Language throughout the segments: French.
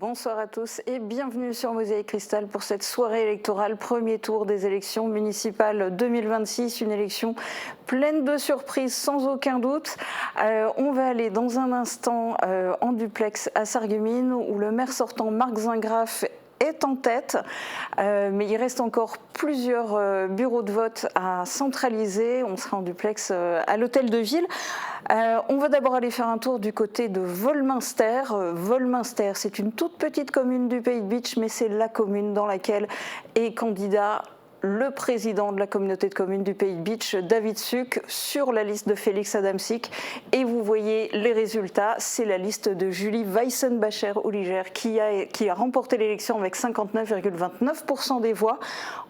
Bonsoir à tous et bienvenue sur Mosaïque Cristal pour cette soirée électorale, premier tour des élections municipales 2026, une élection pleine de surprises sans aucun doute. On va aller dans un instant en duplex à Sarreguemines où le maire sortant Marc Zingraf est en tête, mais il reste encore plusieurs bureaux de vote à centraliser. On sera en duplex à l'hôtel de ville. On va d'abord aller faire un tour du côté de Wolminster. Wolminster, c'est une toute petite commune du Pays de Bitche, mais c'est la commune dans laquelle est candidat le président de la communauté de communes du Pays de Bitche, David Suc, sur la liste de Félix Adamczyk. Et vous voyez les résultats, c'est la liste de Julie Weissenbacher-Oliger qui a remporté l'élection avec 59,29% des voix,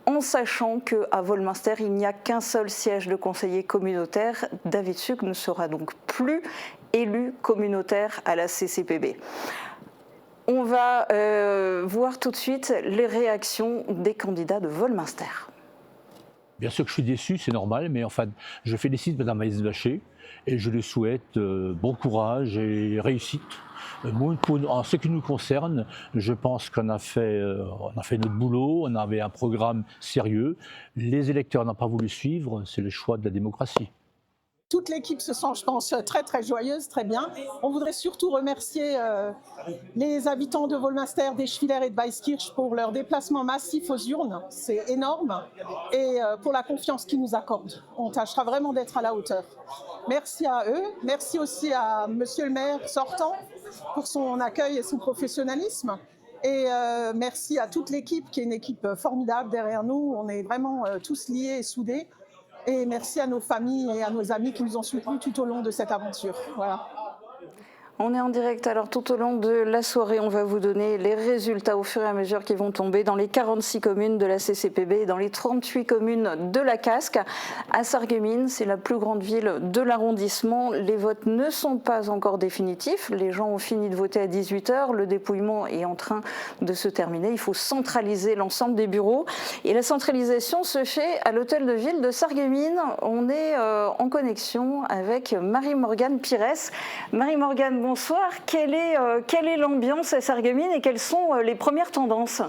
en sachant qu'à Wolminster, il n'y a qu'un seul siège de conseiller communautaire. David Suc ne sera donc plus élu communautaire à la CCPB. On va voir tout de suite les réactions des candidats de Wolminster. Bien sûr que je suis déçu, c'est normal, mais enfin, je félicite Mme Weissenbacher et je lui souhaite bon courage et réussite. En ce qui nous concerne, je pense qu'on a fait notre boulot, on avait un programme sérieux. Les électeurs n'ont pas voulu suivre, c'est le choix de la démocratie. Toute l'équipe se sent, je pense, très joyeuse, très bien. On voudrait surtout remercier les habitants de Wolminster, d'Eschwiller et de Weiskirch pour leur déplacement massif aux urnes. C'est énorme. Et pour la confiance qu'ils nous accordent. On tâchera vraiment d'être à la hauteur. Merci à eux. Merci aussi à monsieur le maire sortant pour son accueil et son professionnalisme. Et merci à toute l'équipe qui est une équipe formidable derrière nous. On est vraiment tous liés et soudés. Et merci à nos familles et à nos amis qui nous ont soutenus tout au long de cette aventure. Voilà. On est en direct, alors tout au long de la soirée, on va vous donner les résultats au fur et à mesure qui vont tomber dans les 46 communes de la CCPB et dans les 38 communes de la Casque. À Sarreguemines, c'est la plus grande ville de l'arrondissement. Les votes ne sont pas encore définitifs. Les gens ont fini de voter à 18h. Le dépouillement est en train de se terminer. Il faut centraliser l'ensemble des bureaux. Et la centralisation se fait à l'hôtel de ville de Sarreguemines. On est en connexion avec Marie-Morgane Pires. Marie-Morgane, bonsoir. Quelle est l'ambiance à Sarreguemines et quelles sont les premières tendances ?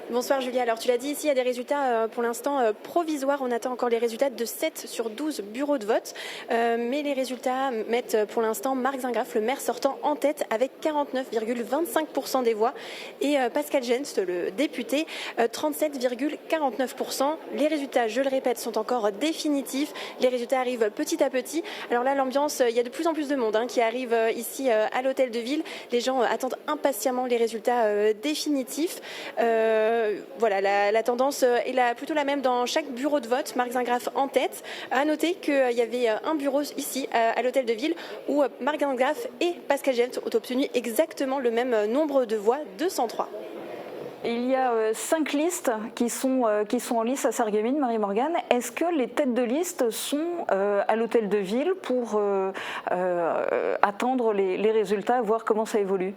Bonsoir Julia, alors tu l'as dit ici, il y a des résultats pour l'instant provisoires, on attend encore les résultats de 7 sur 12 bureaux de vote, mais les résultats mettent pour l'instant Marc Zingraf, le maire sortant, en tête avec 49,25% des voix et Pascal Genst, le député, 37,49%. Les résultats, je le répète, sont encore définitifs, les résultats arrivent petit à petit. Alors là l'ambiance, il y a de plus en plus de monde qui arrive ici à l'hôtel de ville, les gens attendent impatiemment les résultats définitifs. Voilà, la tendance est plutôt la même dans chaque bureau de vote. Marc Zingraf en tête. À noter qu'il y avait un bureau ici à l'hôtel de ville où Marc Zingraf et Pascal Genst ont obtenu exactement le même nombre de voix, 203. Il y a 5 listes qui sont en lice à Sarreguemines, Marie-Morgane. Est-ce que les têtes de liste sont à l'hôtel de ville pour attendre les résultats, voir comment ça évolue ?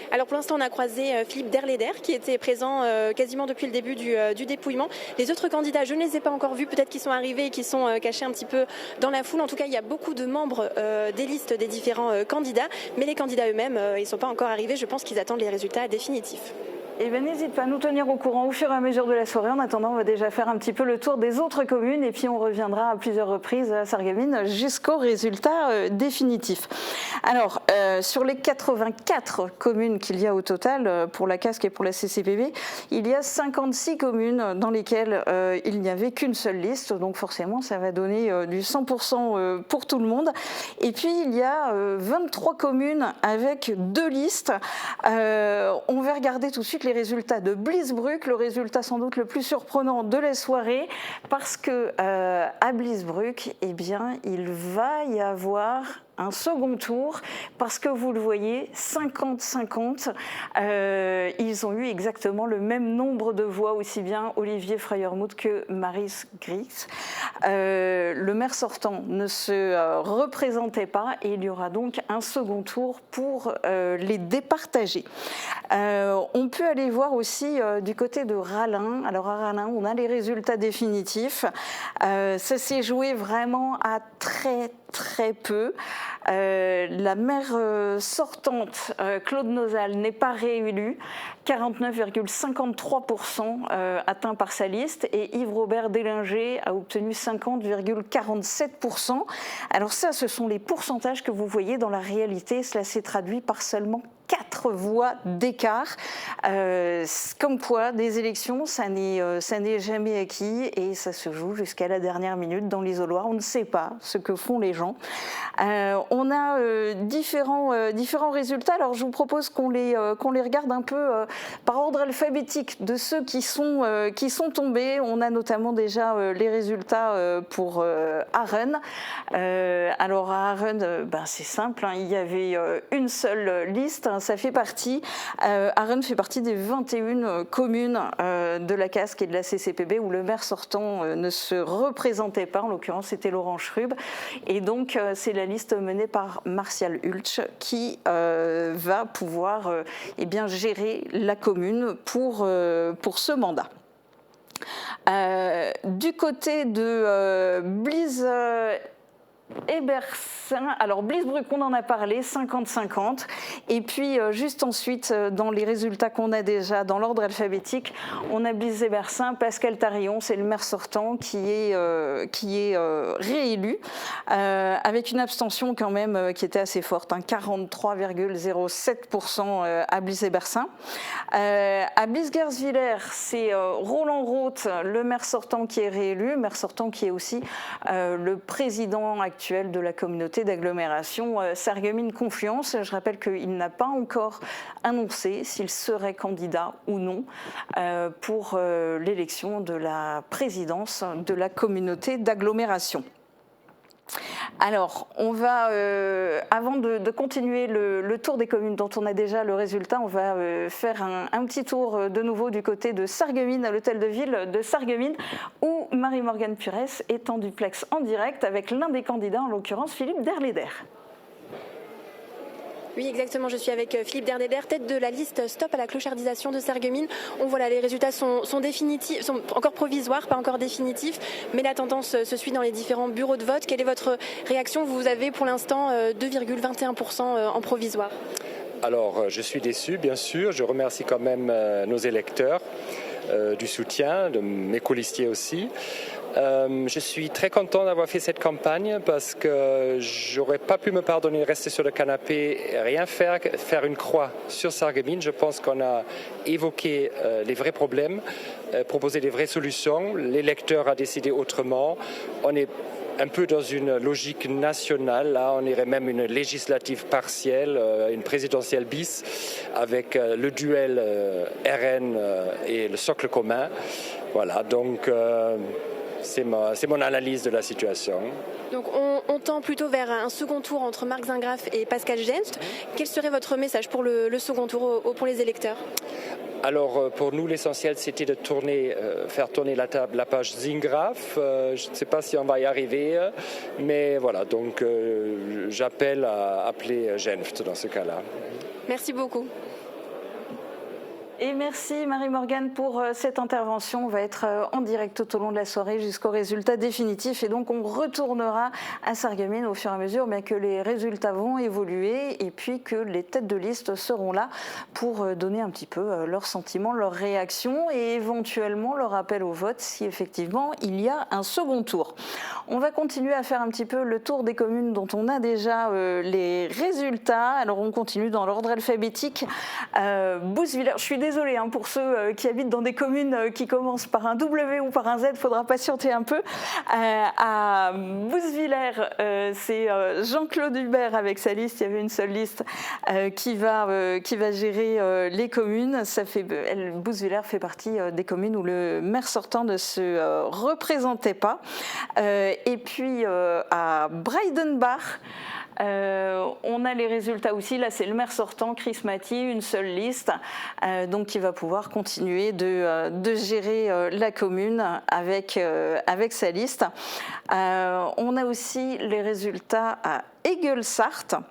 Alors pour l'instant, on a croisé Philippe Derleder qui était présent quasiment depuis le début du dépouillement. Les autres candidats, je ne les ai pas encore vus, peut-être qu'ils sont arrivés et qu'ils sont cachés un petit peu dans la foule. En tout cas, il y a beaucoup de membres des listes des différents candidats, mais les candidats eux-mêmes, ils ne sont pas encore arrivés. Je pense qu'ils attendent les résultats définitifs. Eh bien, n'hésite pas à nous tenir au courant au fur et à mesure de la soirée. En attendant, on va déjà faire un petit peu le tour des autres communes et puis on reviendra à plusieurs reprises à Sarreguemines jusqu'au résultat définitif. Alors, sur les 84 communes qu'il y a au total pour la Casque et pour la CCPB, il y a 56 communes dans lesquelles il n'y avait qu'une seule liste. Donc forcément, ça va donner du 100% pour tout le monde. Et puis, il y a 23 communes avec 2 listes. On va regarder tout de suite les résultats de Bliesbruck, le résultat sans doute le plus surprenant de la soirée, parce que à Bliesbruck, eh bien, il va y avoir un second tour, parce que vous le voyez, 50-50, ils ont eu exactement le même nombre de voix, aussi bien Olivier Freyermuth que Maris Grix. Le maire sortant ne se représentait pas et il y aura donc un second tour pour les départager. On peut aller voir aussi du côté de Rallin. Alors à Rallin, on a les résultats définitifs. Ça s'est joué vraiment à très très peu. La maire sortante, Claude Nosal, n'est pas réélue. 49,53% atteint par sa liste et Yves-Robert Délinger a obtenu 50,47%. Alors ça, ce sont les pourcentages que vous voyez dans la réalité. Cela s'est traduit par seulement 4 voix d'écart. Comme quoi, des élections, ça n'est jamais acquis et ça se joue jusqu'à la dernière minute dans l'isoloir. On ne sait pas ce que font les gens. On a différents résultats. Alors, je vous propose qu'on les regarde un peu par ordre alphabétique de ceux qui sont tombés. On a notamment déjà les résultats pour Aren. Alors, à Aren, c'est simple. Il y avait une seule liste. Ça fait partie, Aren fait partie des 21 communes de la Casque et de la CCPB où le maire sortant ne se représentait pas. En l'occurrence, c'était Laurent Schrub. Et donc, c'est la liste menée par Martial Hulch qui va pouvoir gérer la commune pour ce mandat. Du côté de Blize Hébersin, alors Blize-Bruck, on en a parlé, 50-50. Et puis juste ensuite, dans les résultats qu'on a déjà dans l'ordre alphabétique, on a Blize-Hébersin, Pascal Tarillon, c'est le maire sortant qui est réélu, avec une abstention quand même qui était assez forte, 43,07% à Blize-Hébersin. À Blize-Gerswiller, c'est Roland Roth, le maire sortant qui est réélu, maire sortant qui est aussi le président actuel de la communauté d'agglomération Sarreguemines-Confluence. Je rappelle qu'il n'a pas encore annoncé s'il serait candidat ou non pour l'élection de la présidence de la communauté d'agglomération. Alors, on va, avant de continuer le tour des communes dont on a déjà le résultat, on va faire un petit tour de nouveau du côté de Sarreguemines, à l'hôtel de ville de Sarreguemines, où Marie-Morgane Purès est en duplex en direct avec l'un des candidats, en l'occurrence Philippe Derleder. Oui, exactement. Je suis avec Philippe Derleder, tête de la liste Stop à la clochardisation de Sarreguemines. On voit là, les résultats sont définitifs, sont encore provisoires, pas encore définitifs, mais la tendance se suit dans les différents bureaux de vote. Quelle est votre réaction? Vous avez pour l'instant 2,21% en provisoire. Alors, je suis déçu, bien sûr. Je remercie quand même nos électeurs du soutien, de mes colistiers aussi. Je suis très content d'avoir fait cette campagne parce que j'aurais pas pu me pardonner de rester sur le canapé et rien faire une croix sur Sarreguemines. Je pense qu'on a évoqué les vrais problèmes, proposé des vraies solutions. L'électeur a décidé autrement. On est un peu dans une logique nationale. Là, on irait même une législative partielle, une présidentielle bis, avec le duel RN et le socle commun. Voilà, donc c'est mon analyse de la situation. Donc on tend plutôt vers un second tour entre Marc Zingraff et Pascal Genft. Quel serait votre message pour le second tour pour les électeurs? Alors pour nous l'essentiel c'était de faire tourner la page Zingraff. Je ne sais pas si on va y arriver, mais voilà, donc j'appelle à appeler Genft dans ce cas-là. Merci beaucoup. Et merci Marie-Morgane pour cette intervention. On va être en direct tout au long de la soirée jusqu'au résultat définitif et donc on retournera à Sarreguemines au fur et à mesure que les résultats vont évoluer et puis que les têtes de liste seront là pour donner un petit peu leurs sentiments, leurs réactions et éventuellement leur appel au vote si effectivement il y a un second tour. On va continuer à faire un petit peu le tour des communes dont on a déjà les résultats. Alors on continue dans l'ordre alphabétique. Bousviller, je suis désolée pour ceux qui habitent dans des communes qui commencent par un W ou par un Z, il faudra patienter un peu. À Bousviller, c'est Jean-Claude Hubert avec sa liste, il y avait une seule liste qui va gérer les communes. Bousviller fait partie des communes où le maire sortant ne se représentait pas. Et puis à Breidenbach, on a les résultats aussi. Là, c'est le maire sortant, Chris Maty, une seule liste, donc qui va pouvoir continuer de gérer la commune avec sa liste. On a aussi les résultats à Egelsart.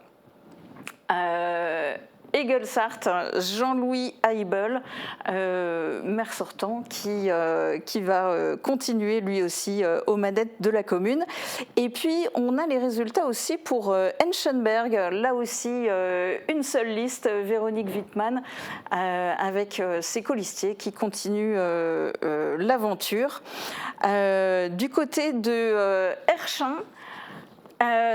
Egelsart, Jean-Louis Heibel, maire sortant, qui va continuer lui aussi aux manettes de la commune. Et puis on a les résultats aussi pour Enchenberg, là aussi une seule liste, Véronique Wittmann, avec ses colistiers qui continuent l'aventure. Du côté de Herchin,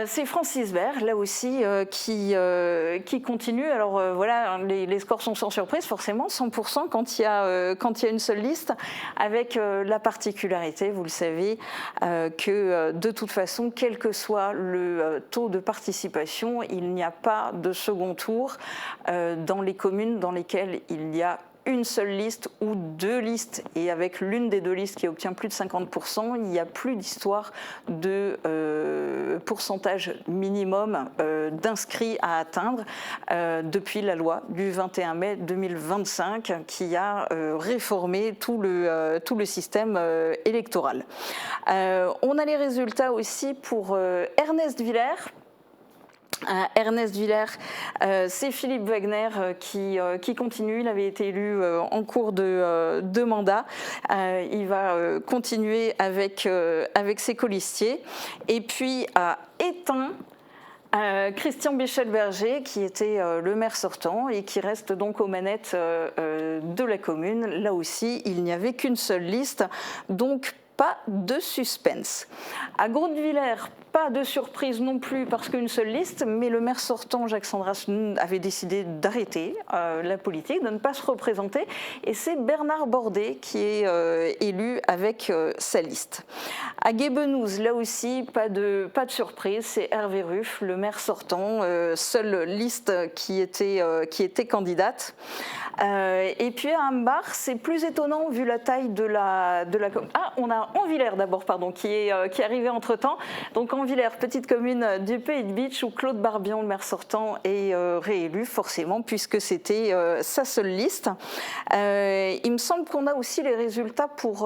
c'est Francis Bert, là aussi, qui continue. Alors voilà, les scores sont sans surprise, forcément, 100% quand il y a une seule liste, avec la particularité, vous le savez, que de toute façon, quel que soit le taux de participation, il n'y a pas de second tour dans les communes dans lesquelles il y a une seule liste ou deux listes, et avec l'une des deux listes qui obtient plus de 50%, il n'y a plus d'histoire de pourcentage minimum d'inscrits à atteindre depuis la loi du 21 mai 2025 qui a réformé tout le système électoral. On a les résultats aussi pour Ernest Villers. Ernest Villers, c'est Philippe Wagner qui continue. Il avait été élu en cours de mandat. Il va continuer avec ses colistiers. Et puis à Étain, Christian Béchel-Berger, qui était le maire sortant et qui reste donc aux manettes de la commune. Là aussi, il n'y avait qu'une seule liste, donc pas de suspense. À Grosvillers, pas de surprise non plus parce qu'une seule liste, mais le maire sortant, Jacques Sandras, avait décidé d'arrêter la politique, de ne pas se représenter, et c'est Bernard Bordet qui est élu avec sa liste. À Guébenouz, là aussi, pas de surprise, c'est Hervé Ruff, le maire sortant, seule liste qui était candidate. Et puis à Ambach, c'est plus étonnant vu la taille de la commune. Ah, on a Anvillers d'abord, pardon, qui est arrivé entre-temps. Donc Anvillers, petite commune du Pays de Bitche, où Claude Barbion, le maire sortant, est réélu, forcément, puisque c'était sa seule liste. Il me semble qu'on a aussi les résultats pour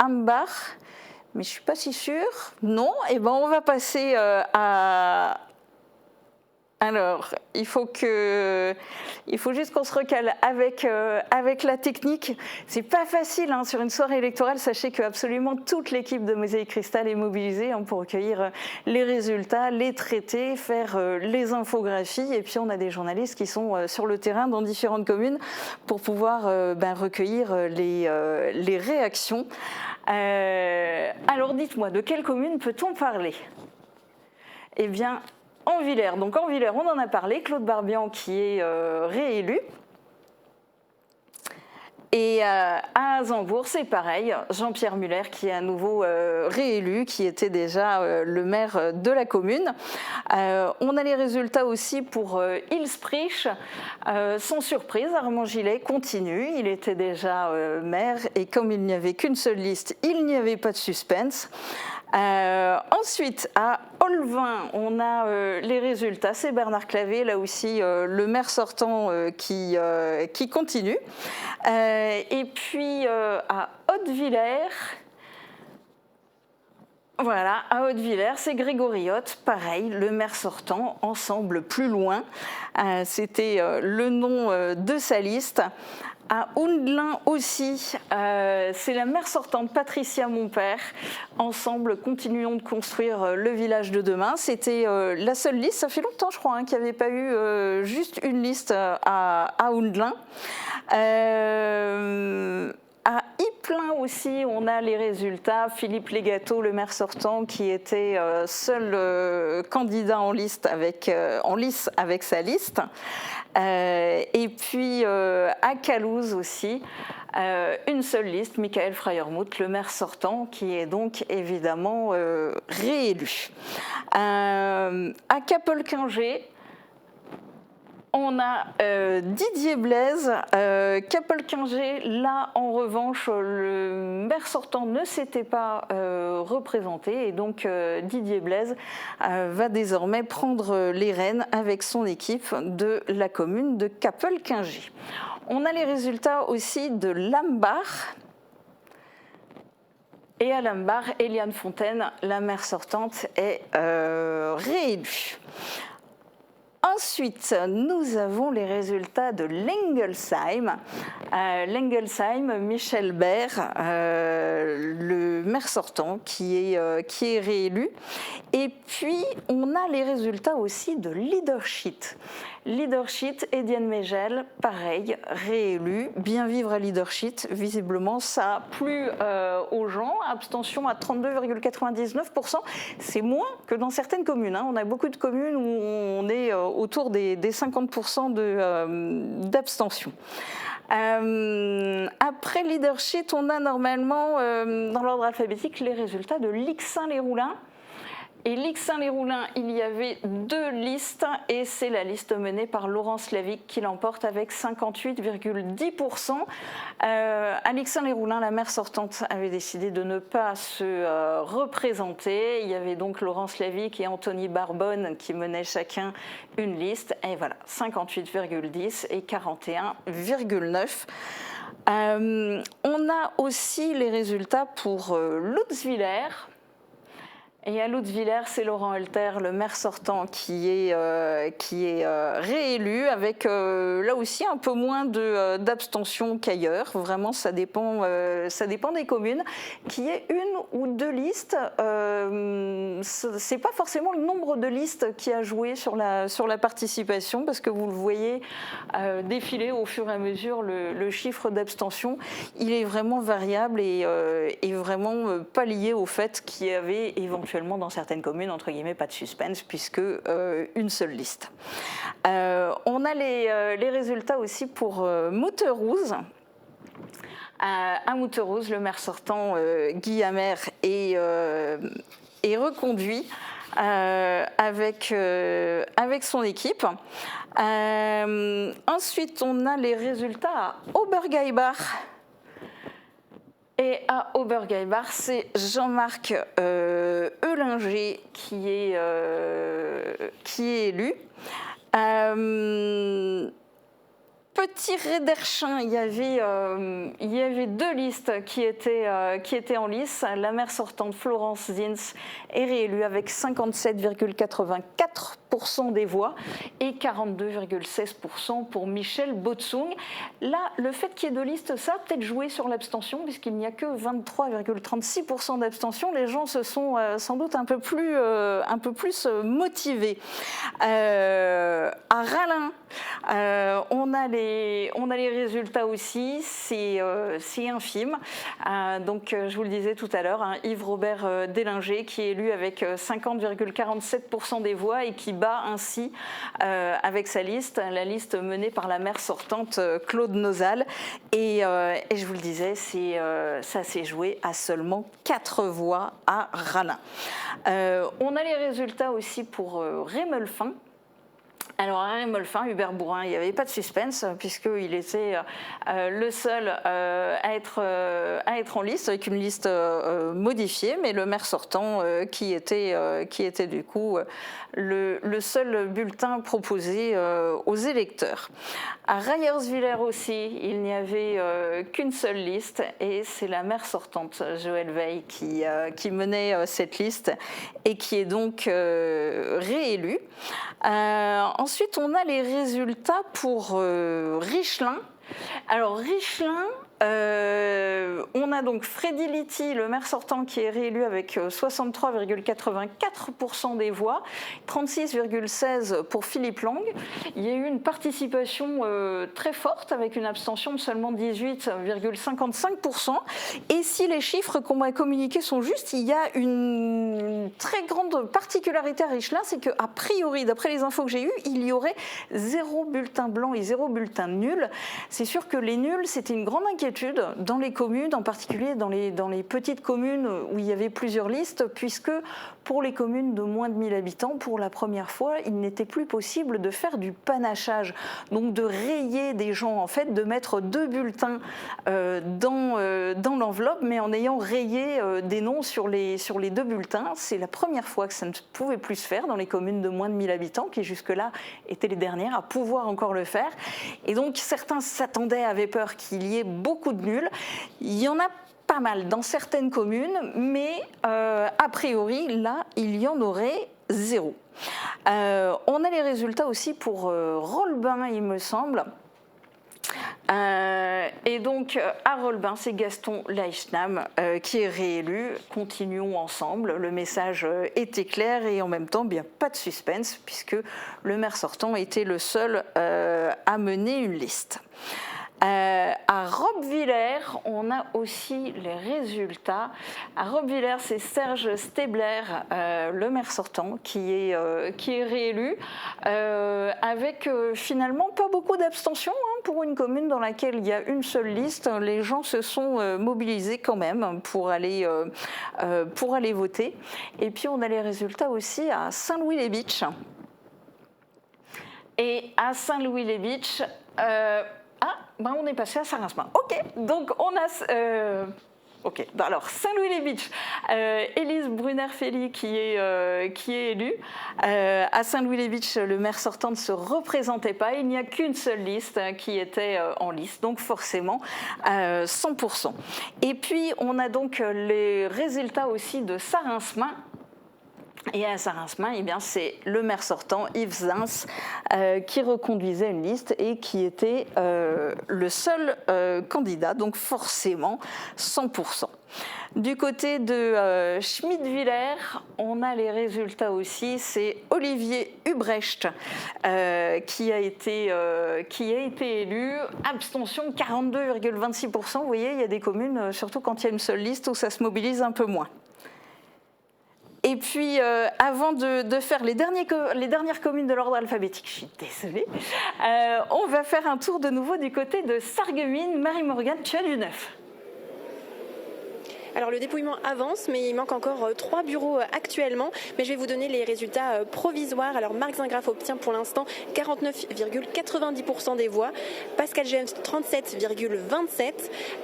Ambach, mais je ne suis pas si sûre. Non, et ben on va passer à... Alors, il faut juste qu'on se recale avec la technique. C'est pas facile hein, sur une soirée électorale. Sachez que absolument toute l'équipe de Mosaïque Cristal est mobilisée hein, pour recueillir les résultats, les traiter, faire les infographies. Et puis on a des journalistes qui sont sur le terrain dans différentes communes pour pouvoir recueillir les réactions. Alors dites-moi, de quelle commune peut-on parler ? Eh bien, Anvillers. Donc Anvillers, on en a parlé, Claude Barbian qui est réélu. Et à Azinbourg, c'est pareil, Jean-Pierre Muller qui est à nouveau réélu, qui était déjà le maire de la commune. On a les résultats aussi pour Ilsprich. Sans surprise, Armand Gillet continue, il était déjà maire et comme il n'y avait qu'une seule liste, il n'y avait pas de suspense. Ensuite, à Olvin, on a les résultats. C'est Bernard Clavé, là aussi le maire sortant qui continue. Et puis à Hautevillers, voilà, à Hautevillers, c'est Grégory Hott, pareil, le maire sortant, ensemble plus loin. C'était le nom de sa liste. À Houndelin aussi, c'est la maire sortante Patricia Monpère. Ensemble, continuons de construire le village de demain. C'était la seule liste, ça fait longtemps je crois hein, qu'il n'y avait pas eu juste une liste à Houndelin. À Ypelin aussi, on a les résultats. Philippe Légateau, le maire sortant, qui était seul candidat en lice avec sa liste. Et puis à Calouze aussi, une seule liste, Michael Freiermuth, le maire sortant, qui est donc évidemment réélu. À Capelquinger, on a Didier Blaise, Capelquinger. Là, en revanche, le maire sortant ne s'était pas représenté et donc Didier Blaise va désormais prendre les rênes avec son équipe de la commune de Capelquinger. On a les résultats aussi de Lambach. Et à Lambach, Eliane Fontaine, la maire sortante, est réélue. Ensuite, nous avons les résultats de Lengelsheim. Lengelsheim, Michel Baird, le maire sortant qui est réélu. Et puis, on a les résultats aussi de Leadership. Leadership, Étienne Megel, pareil, réélu. Bien vivre à Leadership, visiblement, ça a plu aux gens. Abstention à 32,99%. C'est moins que dans certaines communes. On a beaucoup de communes où on est autour des 50% d'abstention. Après Leadership, on a normalement, dans l'ordre alphabétique, les résultats de Lixin-les-Roulins. Et Lixin-les-Roulins, il y avait 2 listes et c'est la liste menée par Laurence Lavic qui l'emporte avec 58,10%. À Lixin-les-Roulins, la maire sortante avait décidé de ne pas se représenter. Il y avait donc Laurence Lavic et Anthony Barbonne qui menaient chacun une liste. Et voilà, 58,10 et 41,9. On a aussi les résultats pour Lutzwiller. Et à Lutzwiller, c'est Laurent Elter, le maire sortant, qui est réélu avec là aussi un peu moins d'abstention qu'ailleurs. Vraiment, ça dépend des communes. Qu'il y ait 1 ou 2 listes, c'est pas forcément le nombre de listes qui a joué sur la participation, parce que vous le voyez défiler au fur et à mesure le chiffre d'abstention. Il est vraiment variable et vraiment pas lié au fait qu'il y avait éventuellement dans certaines communes, entre guillemets, pas de suspense, puisque une seule liste. On a les résultats aussi pour Mouterouz. À Mouterouz, le maire sortant, Guy Hammer, est reconduit avec son équipe. Ensuite, on a les résultats à Obergaibach. Et à Obergaibach, c'est Jean-Marc Eulinger qui est élu. Petit Rederchin, il y avait 2 listes qui étaient en lice. La maire sortante Florence Zins est réélue avec 57,84% des voix et 42,16% pour Michel Botsung. Là, le fait qu'il y ait 2 listes, ça a peut-être joué sur l'abstention, puisqu'il n'y a que 23,36% d'abstention. Les gens se sont sans doute un peu plus motivés. À Rallin, on a les résultats aussi, c'est infime. Donc, je vous le disais tout à l'heure, Yves-Robert Délinger qui est élu avec 50,47% des voix et qui bat ainsi avec sa liste, la liste menée par la maire sortante Claude Nosal. Et je vous le disais, ça s'est joué à seulement 4 voix à Rallin. On a les résultats aussi pour Rémelfin. Alors à Rémelfin, Hubert Bourrin, il n'y avait pas de suspense puisqu'il était le seul à être en liste, avec une liste modifiée, mais le maire sortant qui était du coup le seul bulletin proposé aux électeurs. À Rayerswiller aussi, il n'y avait qu'une seule liste et c'est la maire sortante, Joëlle Veil, qui menait cette liste et qui est donc réélue. Ensuite, on a les résultats pour Richelin. Alors, Richelin, on a donc Freddy Litti, le maire sortant, qui est réélu avec 63,84% des voix, 36,16% pour Philippe Lang. Il y a eu une participation très forte avec une abstention de seulement 18,55%. Et si les chiffres qu'on m'a communiqués sont justes, il y a une très grande particularité à Richelin, c'est qu'a priori, d'après les infos que j'ai eues, il y aurait 0 bulletin blanc et 0 bulletin nul. C'est sûr que les nuls, c'était une grande inquiétude dans les communes, en particulier dans les petites communes où il y avait plusieurs listes, puisque pour les communes de moins de 1000 habitants, pour la première fois, il n'était plus possible de faire du panachage, donc de rayer des gens, en fait, de mettre 2 bulletins dans l'enveloppe, mais en ayant rayé des noms sur les 2 bulletins. C'est la première fois que ça ne pouvait plus se faire dans les communes de moins de 1000 habitants, qui jusque-là étaient les dernières à pouvoir encore le faire. Et donc certains s'attendaient, avaient peur qu'il y ait beaucoup de nuls. Il y en a pas mal dans certaines communes, mais a priori, là, il y en aurait 0. On a les résultats aussi pour Rolbin, il me semble. Et donc à Rolbin, c'est Gaston Leichnam qui est réélu. Continuons ensemble. Le message était clair et en même temps, bien pas de suspense puisque le maire sortant était le seul à mener une liste. À Roppwiller, on a aussi les résultats. À Roppwiller, c'est Serge Stebler, le maire sortant, qui est réélu, avec finalement pas beaucoup d'abstention pour une commune dans laquelle il y a une seule liste. Les gens se sont mobilisés quand même pour aller voter. Et puis on a les résultats aussi à Saint-Louis-les-Bitches. Et à Saint-Louis-les-Bitches, on est passé à Saint-Rasmin. Ok, donc on a... Ok, alors Saint-Louis-les-Bitches, Élise Brunner-Felly qui est élue. À Saint-Louis-les-Bitches, le maire sortant ne se représentait pas. Il n'y a qu'une seule liste qui était en liste, donc forcément 100%. Et puis on a donc les résultats aussi de Saint-Rasmin. Et à Saint-Rasmin, c'est le maire sortant, Yves Zins, qui reconduisait une liste et qui était le seul candidat, donc forcément 100%. Du côté de Schmidt-Villers, on a les résultats aussi, c'est Olivier Hubrecht qui a été élu, abstention 42,26%. Vous voyez, il y a des communes, surtout quand il y a une seule liste, où ça se mobilise un peu moins. Et puis, avant de faire les dernières communes de l'ordre alphabétique, je suis désolée, on va faire un tour de nouveau du côté de Sarreguemines. Marie-Morgane, tu as du neuf. Alors le dépouillement avance, mais il manque encore 3 bureaux actuellement. Mais je vais vous donner les résultats provisoires. Alors Marc Zingraf obtient pour l'instant 49,90% des voix. Pascal James, 37,27%.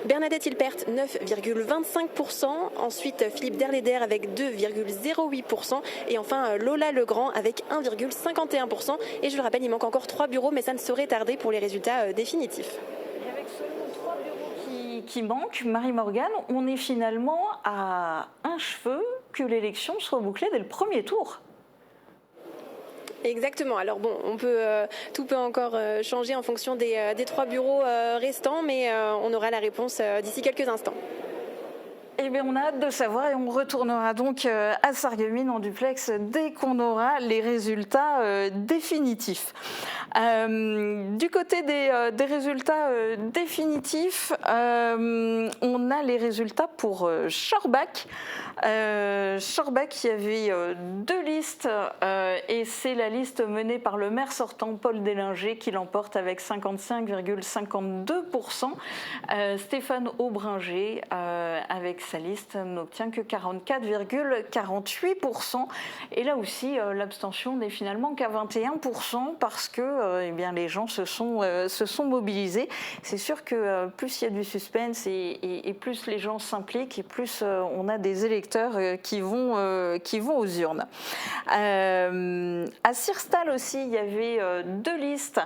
Bernadette Hilpert, 9,25%. Ensuite Philippe Derleder avec 2,08%. Et enfin Lola Legrand avec 1,51%. Et je le rappelle, il manque encore 3 bureaux, mais ça ne saurait tarder pour les résultats définitifs. Qui manque, Marie-Morgane, on est finalement à un cheveu que l'élection soit bouclée dès le premier tour. Exactement. Alors bon, tout peut encore changer en fonction des 3 bureaux restants, mais on aura la réponse d'ici quelques instants. Eh bien, on a hâte de savoir et on retournera donc à Sarreguemines en duplex dès qu'on aura les résultats définitifs. Du côté des résultats définitifs, on a les résultats pour Schorbach. Schorbach, il y avait 2 listes et c'est la liste menée par le maire sortant Paul Délinger qui l'emporte avec 55,52%. Stéphane Aubringer avec sa liste n'obtient que 44,48%. Et là aussi, l'abstention n'est finalement qu'à 21% parce que les gens se sont mobilisés. C'est sûr que plus il y a du suspense et plus les gens s'impliquent et plus on a des électeurs qui vont aux urnes. À Sirstal aussi, il y avait 2 listes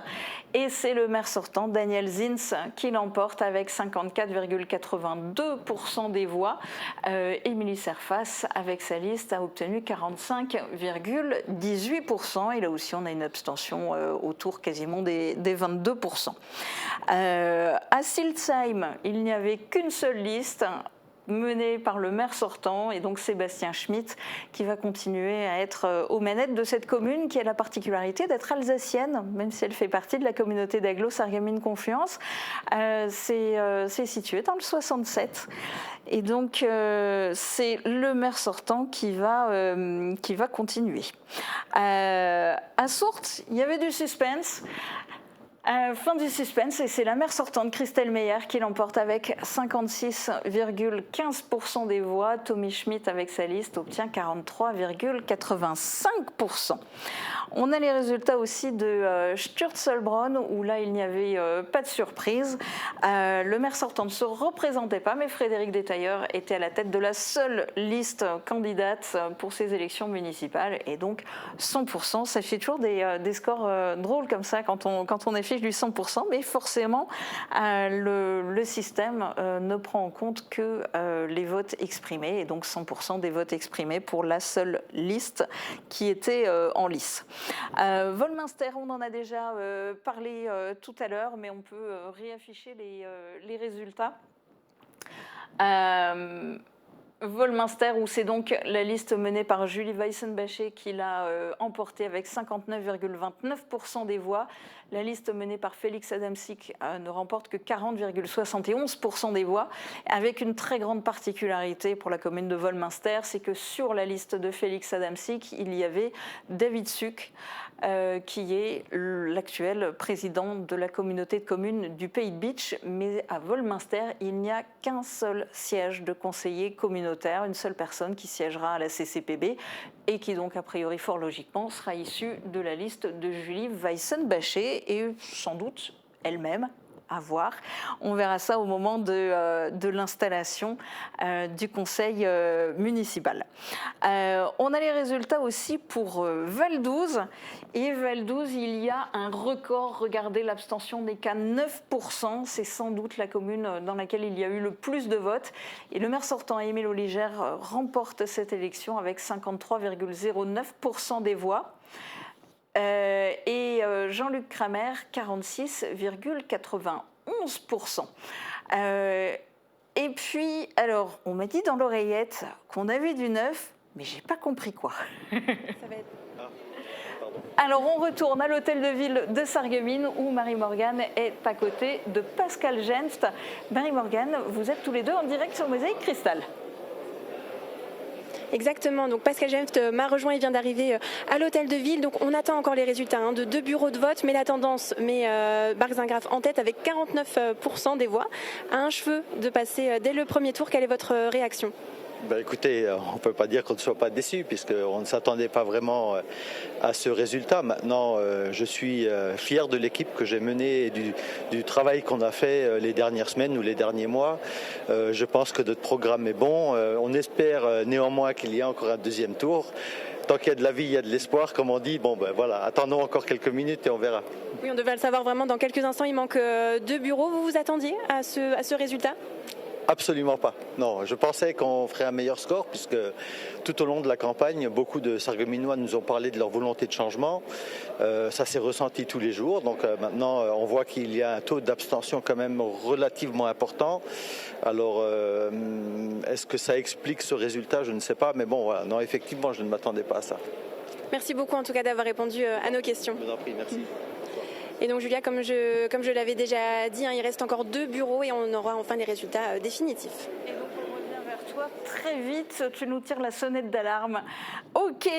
et c'est le maire sortant, Daniel Zins, qui l'emporte avec 54,82% des voix. Émilie Serfas, avec sa liste, a obtenu 45,18%. Et là aussi, on a une abstention autour quasiment des 22%. À Siltzheim, il n'y avait qu'une seule liste menée par le maire sortant et donc Sébastien Schmitt qui va continuer à être aux manettes de cette commune qui a la particularité d'être alsacienne, même si elle fait partie de la communauté d'agglo Sarreguemines Confluence. C'est situé dans le 67 et donc c'est le maire sortant qui va continuer. À Sourthe, il y avait du suspense. Fin du suspense et c'est la maire sortante Christelle Meyer qui l'emporte avec 56,15% des voix. Tommy Schmidt avec sa liste obtient 43,85%. On a les résultats aussi de Sturzelbronn où là il n'y avait pas de surprise. Le maire sortant ne se représentait pas mais Frédéric Détailleur était à la tête de la seule liste candidate pour ces élections municipales et donc 100%. Ça fait toujours des scores drôles comme ça quand on affiche privilège du 100%, mais forcément, le système ne prend en compte que les votes exprimés, et donc 100% des votes exprimés pour la seule liste qui était en lice. Volminster, on en a déjà parlé tout à l'heure, mais on peut réafficher les résultats. Volminster, où c'est donc la liste menée par Julie Weissenbacher qui l'a emporté avec 59,29% des voix. La liste menée par Félix Adamczyk ne remporte que 40,71% des voix, avec une très grande particularité pour la commune de Volminster, c'est que sur la liste de Félix Adamczyk, il y avait David Suk, qui est l'actuel président de la communauté de communes du Pays de Bitche, mais à Volminster, il n'y a qu'un seul siège de conseiller communautaire, une seule personne qui siégera à la CCPB et qui donc a priori fort logiquement sera issue de la liste de Julie Weissenbacher et sans doute elle-même à voir. On verra ça au moment de l'installation du conseil municipal. On a les résultats aussi pour Val d'Ouse. Et Val d'Ouse, il y a un record. Regardez, l'abstention n'est qu'à 9%. C'est sans doute la commune dans laquelle il y a eu le plus de votes. Et le maire sortant, Émile Oligère, remporte cette élection avec 53,09% des voix. Et Jean-Luc Cramer, 46,91%. Et puis, alors, on m'a dit dans l'oreillette qu'on avait du neuf, mais j'ai pas compris quoi. Ça va être... Alors, on retourne à l'hôtel de ville de Sarreguemines où Marie-Morgane est à côté de Pascal Genst. Marie-Morgane, vous êtes tous les deux en direct sur Mosaïque Cristal. Exactement, donc Pascal Genst m'a rejoint, il vient d'arriver à l'hôtel de ville, donc on attend encore les résultats de 2 bureaux de vote, mais la tendance met Barx-Zingraff en tête avec 49% des voix, à un cheveu de passer dès le premier tour. Quelle est votre réaction ? Écoutez, on ne peut pas dire qu'on ne soit pas déçu puisqu'on ne s'attendait pas vraiment à ce résultat. Maintenant, je suis fier de l'équipe que j'ai menée et du travail qu'on a fait les dernières semaines ou les derniers mois. Je pense que notre programme est bon. On espère néanmoins qu'il y ait encore un deuxième tour. Tant qu'il y a de la vie, il y a de l'espoir, comme on dit. Bon, voilà, attendons encore quelques minutes et on verra. Oui, on devrait le savoir vraiment dans quelques instants. Il manque 2 bureaux. Vous vous attendiez à ce résultat ? Absolument pas. Non, je pensais qu'on ferait un meilleur score puisque tout au long de la campagne, beaucoup de Sarregueminois nous ont parlé de leur volonté de changement. Ça s'est ressenti tous les jours. Donc maintenant, on voit qu'il y a un taux d'abstention quand même relativement important. Alors, est-ce que ça explique ce résultat ? Je ne sais pas. Mais bon, voilà. Non, effectivement, je ne m'attendais pas à ça. Merci beaucoup en tout cas d'avoir répondu à nos questions. Je vous en prie, merci. Et donc Julia, comme je l'avais déjà dit, il reste encore 2 bureaux et on aura enfin les résultats définitifs. Et donc on revient vers toi très vite, tu nous tires la sonnette d'alarme. Ok,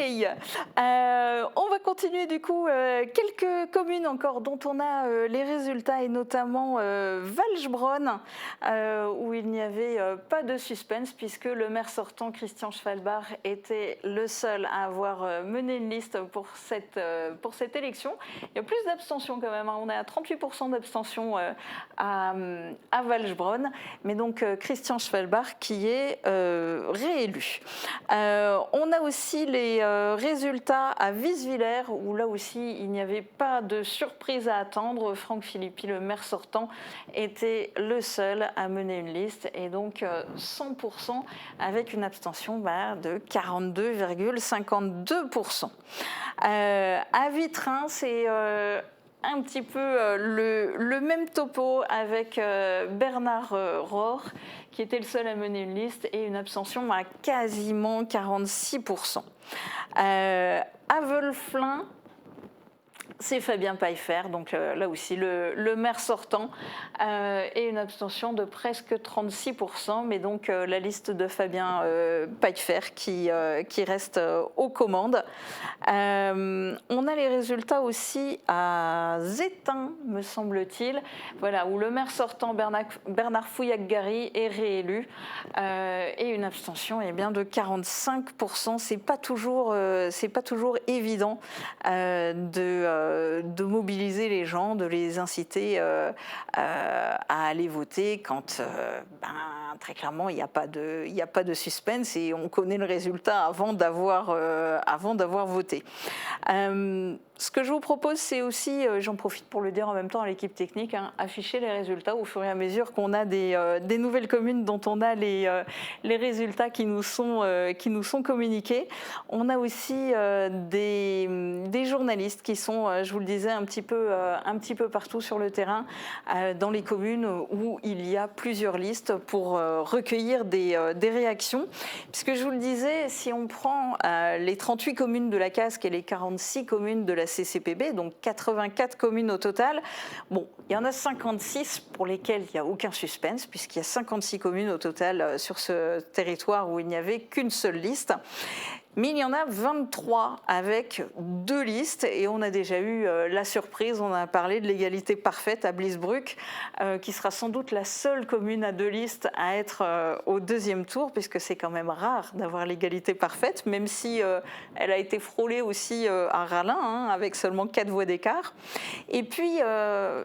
on va continuer du coup. Quelques communes encore dont on a les résultats et notamment Walchbronn où il n'y avait pas de suspense puisque le maire sortant Christian Schwalbach était le seul à avoir mené une liste pour cette élection. Il y a plus d'abstention quand même, on est à 38% d'abstention à Walchbronn, mais donc Christian Schwalbach qui est réélu. On a aussi les résultats à Wieswiller où là aussi il n'y avait pas de surprise à attendre. Franck Philippi, le maire sortant, était le seul à mener une liste et donc 100% avec une abstention de 42,52%. À Vitrin, c'est un petit peu le même topo avec Bernard Rohr qui était le seul à mener une liste et une abstention à quasiment 46%. À Wölflin, c'est Fabien Pfeiffer, donc là aussi le maire sortant, et une abstention de presque 36%, mais donc la liste de Fabien Pfeiffer qui reste aux commandes. On a les résultats aussi à Zétain, me semble-t-il, voilà, où le maire sortant Bernard Fouillac-Gary est réélu, et une abstention de 45%. C'est pas toujours évident de mobiliser les gens, de les inciter à aller voter quand très clairement, il n'y a pas de suspense et on connaît le résultat avant d'avoir voté. Ce que je vous propose, c'est aussi, j'en profite pour le dire en même temps à l'équipe technique, afficher les résultats au fur et à mesure qu'on a des nouvelles communes dont on a les résultats qui nous sont communiqués. On a aussi des journalistes qui sont, je vous le disais, un petit peu partout sur le terrain, dans les communes où il y a plusieurs listes pour recueillir des réactions. Puisque je vous le disais, si on prend les 38 communes de la Casques et les 46 communes de la CCPB, donc 84 communes au total, bon, il y en a 56 pour lesquelles il n'y a aucun suspense, puisqu'il y a 56 communes au total sur ce territoire où il n'y avait qu'une seule liste. Mais il y en a 23 avec 2 listes et on a déjà eu la surprise, on a parlé de l'égalité parfaite à Bliesbruck, qui sera sans doute la seule commune à 2 listes à être au 2e tour, puisque c'est quand même rare d'avoir l'égalité parfaite, même si elle a été frôlée aussi à Rallin, avec seulement 4 voix d'écart. Et puis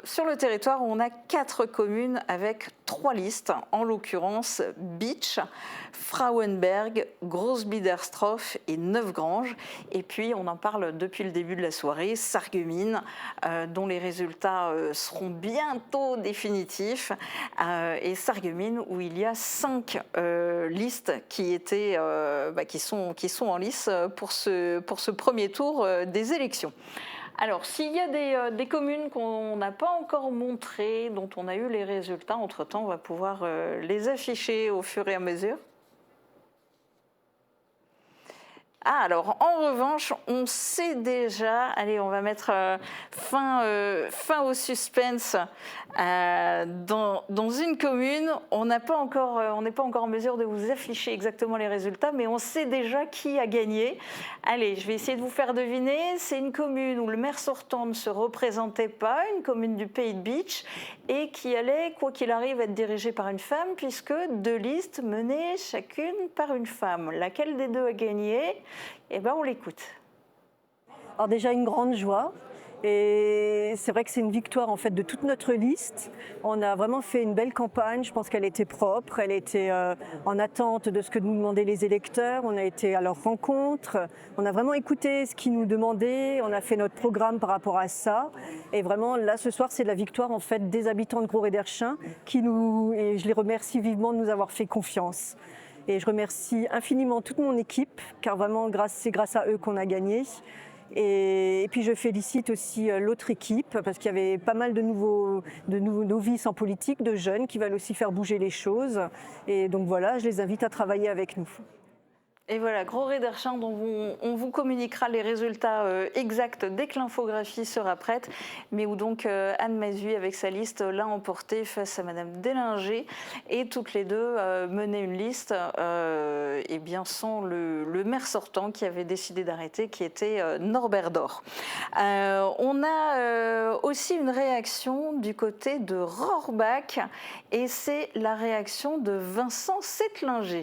sur le territoire, on a 4 communes avec 3 listes, en l'occurrence Beach, Frauenberg, Großbiederstroff et Neufgrange. Et puis, on en parle depuis le début de la soirée, Sarreguemines, dont les résultats seront bientôt définitifs. Et Sarreguemines, où il y a 5 listes qui sont en lice pour ce premier tour des élections. Alors, s'il y a des communes qu'on n'a pas encore montrées, dont on a eu les résultats, entre-temps, on va pouvoir les afficher au fur et à mesure. Ah, alors, en revanche, on sait déjà, allez, on va mettre fin au suspense. Dans une commune, on n'est pas encore en mesure de vous afficher exactement les résultats, mais on sait déjà qui a gagné. Allez, je vais essayer de vous faire deviner. C'est une commune où le maire sortant ne se représentait pas, une commune du Pays de Beach, et qui allait, quoi qu'il arrive, être dirigée par une femme, puisque 2 listes menées chacune par une femme. Laquelle des 2 a gagné ? Eh bien, on l'écoute. Alors déjà, une grande joie. Et c'est vrai que c'est une victoire en fait de toute notre liste. On a vraiment fait une belle campagne. Je pense qu'elle était propre, elle était en attente de ce que nous demandaient les électeurs. On a été à leur rencontre. On a vraiment écouté ce qu'ils nous demandaient. On a fait notre programme par rapport à ça. Et vraiment là, ce soir, c'est la victoire en fait des habitants de Gros-Rederchin et je les remercie vivement de nous avoir fait confiance. Et je remercie infiniment toute mon équipe, car vraiment c'est grâce à eux qu'on a gagné. Et puis je félicite aussi l'autre équipe, parce qu'il y avait pas mal de nouveaux novices en politique, de jeunes qui veulent aussi faire bouger les choses. Et donc voilà, je les invite à travailler avec nous. Et voilà, Gros-Rederchin, dont on vous communiquera les résultats exacts dès que l'infographie sera prête, mais où donc Anne Mazui, avec sa liste, l'a emporté face à Madame Délinger, et toutes les 2 menaient une liste, et bien sans le maire sortant qui avait décidé d'arrêter, qui était Norbert Dor. On a aussi une réaction du côté de Rohrbach, et c'est la réaction de Vincent Settlinger.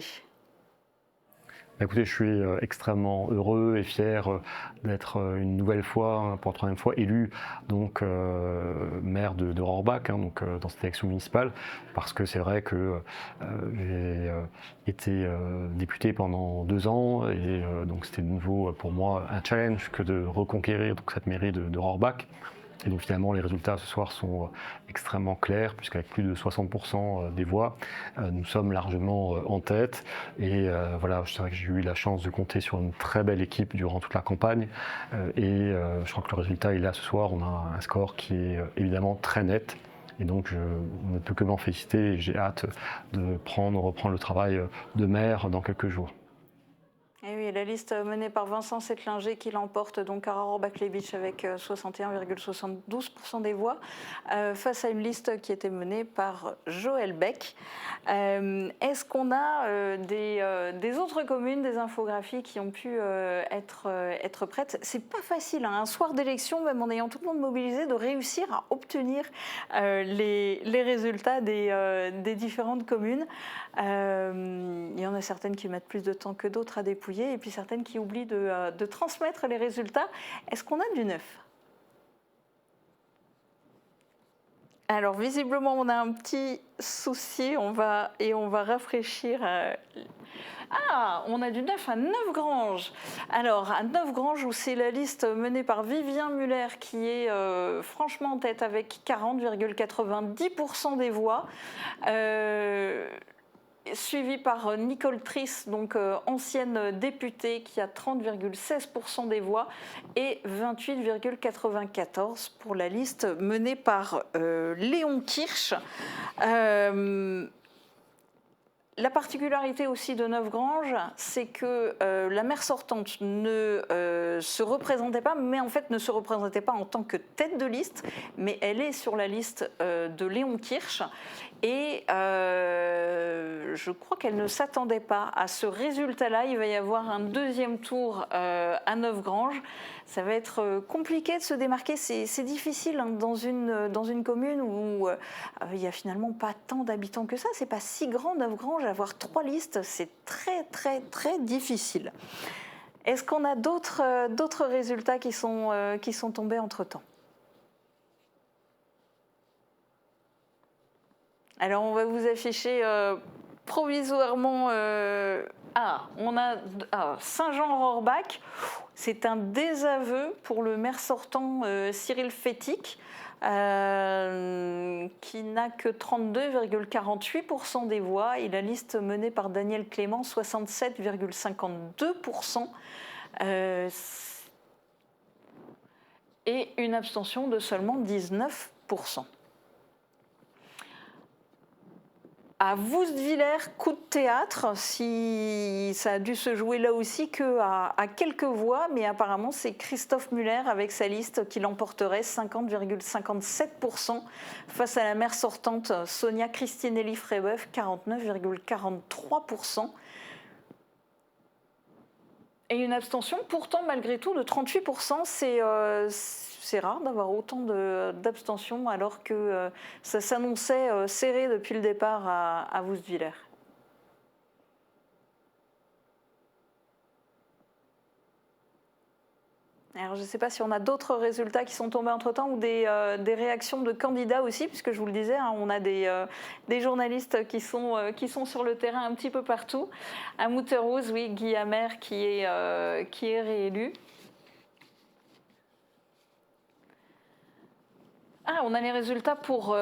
Écoutez, je suis extrêmement heureux et fier d'être une nouvelle fois, pour la 3e fois, élu donc maire de Rohrbach, donc dans cette élection municipale, parce que c'est vrai que j'ai été député pendant 2 ans et donc c'était de nouveau pour moi un challenge que de reconquérir donc cette mairie de Rohrbach. Et donc finalement, les résultats ce soir sont extrêmement clairs, puisqu'avec plus de 60% des voix, nous sommes largement en tête. Et voilà, c'est vrai que j'ai eu la chance de compter sur une très belle équipe durant toute la campagne. Et je crois que le résultat est là ce soir. On a un score qui est évidemment très net. Et donc je ne peux que m'en féliciter et j'ai hâte de reprendre le travail de maire dans quelques jours. Et oui, la liste menée par Vincent Settlinger qui l'emporte donc à Rohrbach-les-Beach avec 61,72% des voix face à une liste qui était menée par Joël Beck. Est-ce qu'on a des autres communes, des infographies qui ont pu être prêtes? C'est pas facile, un soir d'élection, même en ayant tout le monde mobilisé, de réussir à obtenir les résultats des différentes communes. Il y en a certaines qui mettent plus de temps que d'autres à dépouiller, et puis certaines qui oublient de transmettre les résultats. Est-ce qu'on a du neuf? Alors visiblement on a un petit souci, on va rafraîchir. Ah, on a du 9 à Neufgrange. Alors à Neufgrange, où c'est la liste menée par Vivien Muller qui est franchement en tête avec 40,90% des voix. Suivi par Nicole Triss, donc ancienne députée, qui a 30,16% des voix et 28,94% pour la liste menée par Léon Kirsch. La particularité aussi de Neufgrange, c'est que la maire sortante ne se représentait pas, mais en fait ne se représentait pas en tant que tête de liste, mais elle est sur la liste de Léon Kirsch. Et je crois qu'elle ne s'attendait pas à ce résultat-là. Il va y avoir un deuxième tour à Neufgrange. Ça va être compliqué de se démarquer. C'est difficile hein, dans une commune où il n'y a finalement pas tant d'habitants que ça. C'est pas si grand Neufgrange. Avoir 3 listes, c'est très très très difficile. Est-ce qu'on a d'autres résultats qui sont tombés entre-temps ? Alors on va vous afficher provisoirement. On a Saint-Jean-Rohrbach. C'est un désaveu pour le maire sortant Cyril Fétic, qui n'a que 32,48% des voix, et la liste menée par Daniel Clément, 67,52%. Et une abstention de seulement 19%. À Woustviller, coup de théâtre, si ça a dû se jouer là aussi qu'à quelques voix, mais apparemment c'est Christophe Muller avec sa liste qui l'emporterait, 50,57% face à la maire sortante Sonia Cristinelli-Frébeuf, 49,43%. Et une abstention pourtant malgré tout de 38%, c'est rare d'avoir autant d'abstention alors que ça s'annonçait serré depuis le départ à Woustviller. Alors je ne sais pas si on a d'autres résultats qui sont tombés entre-temps ou des réactions de candidats aussi, puisque je vous le disais, hein, on a des journalistes qui sont sur le terrain un petit peu partout. À Mouterhouse, oui, Guy Hammer qui est réélu. On a les résultats pour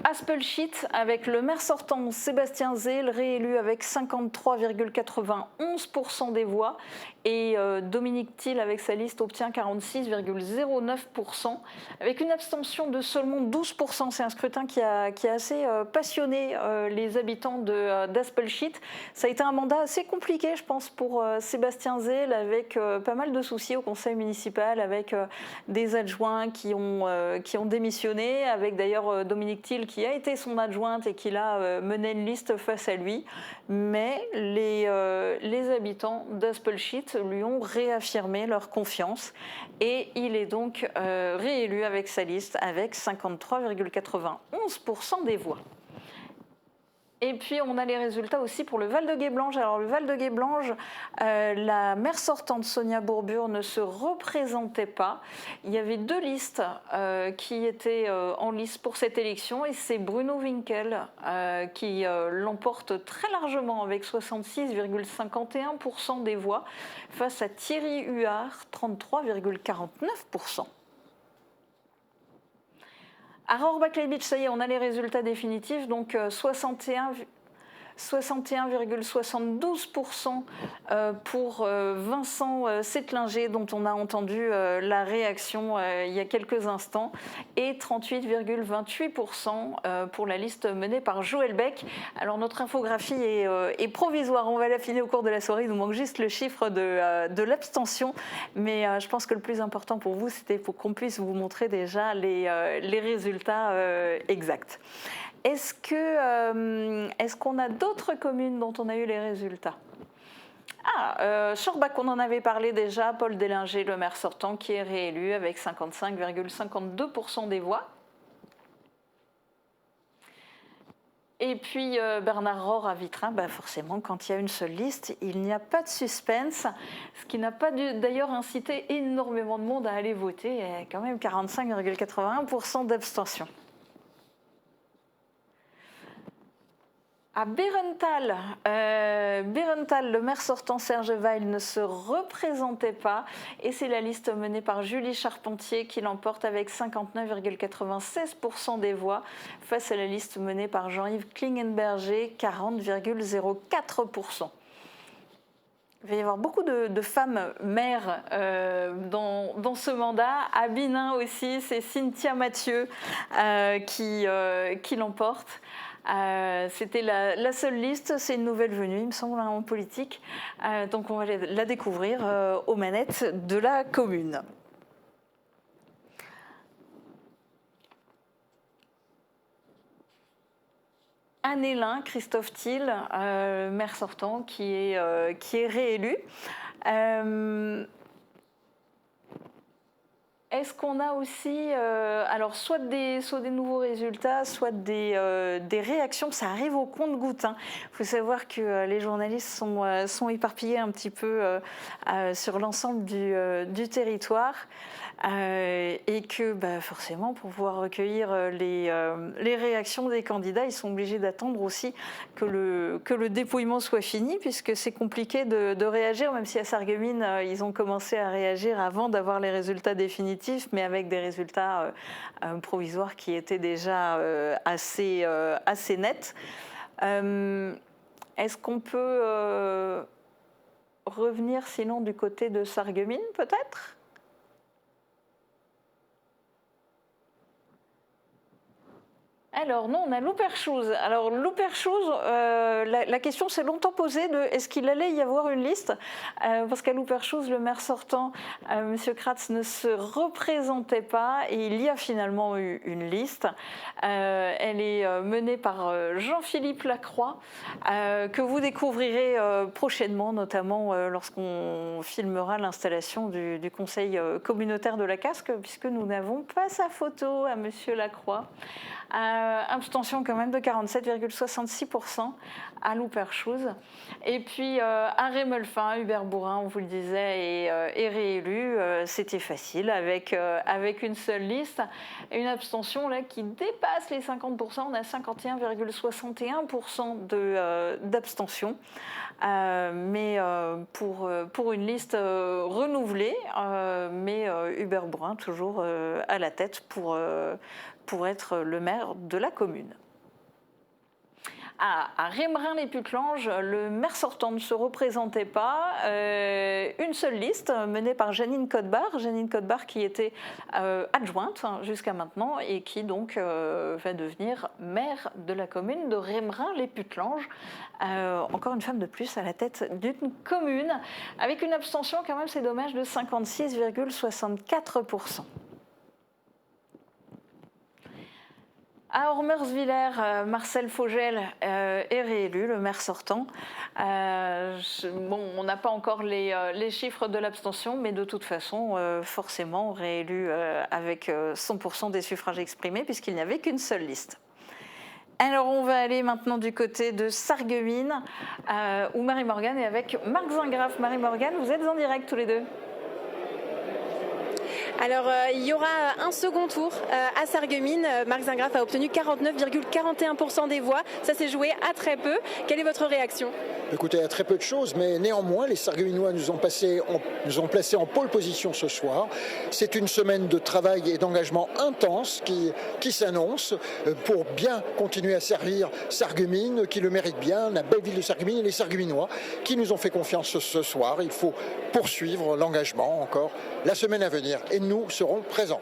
Aspelshit avec le maire sortant Sébastien Zeel réélu avec 53,91% des voix et Dominique Thiel avec sa liste obtient 46,09% avec une abstention de seulement 12%. C'est un scrutin qui a assez passionné les habitants d'Aspelshit. Ça a été un mandat assez compliqué, je pense, pour Sébastien Zeel avec pas mal de soucis au conseil municipal, avec des adjoints qui ont démissionné, avec d'ailleurs Dominique Thiel qui a été son adjointe et qui a mené une liste face à lui. Mais les habitants d'Aspelshit lui ont réaffirmé leur confiance et il est donc réélu avec sa liste avec 53,91% des voix. Et puis on a les résultats aussi pour le Val-de-Guéblange. Alors le Val-de-Guéblange, la maire sortante Sonia Bourbure ne se représentait pas. Il y avait 2 listes qui étaient en lice pour cette élection et c'est Bruno Winkel qui l'emporte très largement avec 66,51% des voix face à Thierry Huard, 33,49%. À Rohrbach-les-Bitches, ça y est, on a les résultats définitifs, donc 61,72% pour Vincent Settlinger, dont on a entendu la réaction il y a quelques instants, et 38,28% pour la liste menée par Joël Beck. Alors notre infographie est provisoire, on va l'affiner au cours de la soirée, il nous manque juste le chiffre de l'abstention, mais je pense que le plus important pour vous, c'était pour qu'on puisse vous montrer déjà les résultats exacts. Est-ce qu'on a d'autres communes dont on a eu les résultats ? Schorbach, on en avait parlé déjà, Paul Dellinger, le maire sortant, qui est réélu avec 55,52% des voix. Et puis Bernard Rohr à Vitrin, forcément, quand il y a une seule liste, il n'y a pas de suspense, ce qui n'a pas d'ailleurs incité énormément de monde à aller voter, et quand même 45,81% d'abstention. À Bérenthal, le maire sortant Serge Weil ne se représentait pas et c'est la liste menée par Julie Charpentier qui l'emporte avec 59,96% des voix face à la liste menée par Jean-Yves Klingenberger, 40,04%. Il va y avoir beaucoup de femmes maires dans ce mandat. À Binin aussi, c'est Cynthia Mathieu qui l'emporte. C'était la seule liste, c'est une nouvelle venue, il me semble, en politique. Donc on va la découvrir aux manettes de la commune. À Nélin, Christophe Thiel, maire sortant, qui est réélu. Est-ce qu'on a aussi, alors soit des nouveaux résultats, soit des réactions, ça arrive au compte-gouttes. Il faut savoir que les journalistes sont éparpillés un petit peu sur l'ensemble du territoire. Et que forcément, pour pouvoir recueillir les réactions des candidats, ils sont obligés d'attendre aussi que le dépouillement soit fini, puisque c'est compliqué de réagir, même si à Sarreguemines, ils ont commencé à réagir avant d'avoir les résultats définitifs, mais avec des résultats provisoires qui étaient déjà assez nets. Est-ce qu'on peut revenir sinon du côté de Sarreguemines, peut-être ? Alors non, on a Louperchouse. Alors Louperchouse, la question s'est longtemps posée de est-ce qu'il allait y avoir une liste parce qu'à Louperchouse, le maire sortant, M. Kratz, ne se représentait pas et il y a finalement eu une liste. Elle est menée par Jean-Philippe Lacroix, que vous découvrirez prochainement, notamment lorsqu'on filmera l'installation du conseil communautaire de la Casque, puisque nous n'avons pas sa photo à M. Lacroix. Abstention quand même de 47,66% à Louperchouse. Et puis à Rémelfin, Hubert Bourrin, on vous le disait, est réélu. C'était facile avec une seule liste. Et une abstention là, qui dépasse les 50%. On a 51,61% d'abstention. Mais pour une liste renouvelée, mais Hubert Bourrin toujours à la tête pour être le maire de la commune. À Rémerin-les-Putelanges, le maire sortant ne se représentait pas. Une seule liste menée par Janine Codbar qui était adjointe jusqu'à maintenant et qui donc va devenir maire de la commune de Rémerin-les-Putelanges. Encore une femme de plus à la tête d'une commune, avec une abstention quand même, c'est dommage, de 56,64%. À Ormeurs-Villers, Marcel Fogel est réélu, le maire sortant. On n'a pas encore les chiffres de l'abstention, mais de toute façon, forcément réélu avec 100% des suffrages exprimés, puisqu'il n'y avait qu'une seule liste. Alors, on va aller maintenant du côté de Sarreguemines, où Marie-Morgane est avec Marc Zingraf. Marie-Morgane, vous êtes en direct tous les deux. Alors, il y aura un second tour à Sarreguemines. Marc Zingraf a obtenu 49,41% des voix. Ça s'est joué à très peu. Quelle est votre réaction ? Écoutez, il y a très peu de choses, mais néanmoins, les Sarregueminois nous ont placés en pole position ce soir. C'est une semaine de travail et d'engagement intense qui s'annonce pour bien continuer à servir Sarreguemines, qui le mérite bien, la belle ville de Sarreguemines et les Sarregueminois qui nous ont fait confiance ce soir. Il faut poursuivre l'engagement encore la semaine à venir et nous serons présents.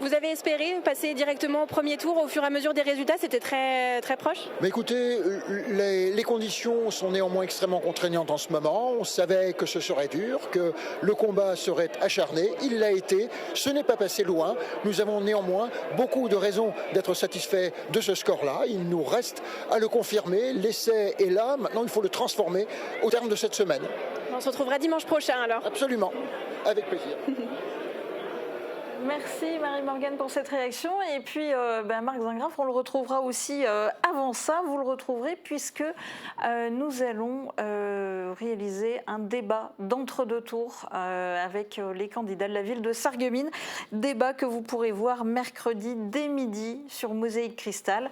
Vous avez espéré passer directement au premier tour au fur et à mesure des résultats? C'était très, très proche? Mais écoutez, les conditions sont néanmoins extrêmement contraignantes en ce moment. On savait que ce serait dur, que le combat serait acharné. Il l'a été. Ce n'est pas passé loin. Nous avons néanmoins beaucoup de raisons d'être satisfaits de ce score-là. Il nous reste à le confirmer. L'essai est là. Maintenant, il faut le transformer au terme de cette semaine. On se retrouvera dimanche prochain alors. Absolument. Avec plaisir. Merci Marie-Morgane pour cette réaction. Et puis Marc Zingraf, on le retrouvera aussi avant ça. Vous le retrouverez puisque nous allons réaliser un débat d'entre-deux tours avec les candidats de la ville de Sarreguemines. Débat que vous pourrez voir mercredi dès midi sur Mosaïque Cristal.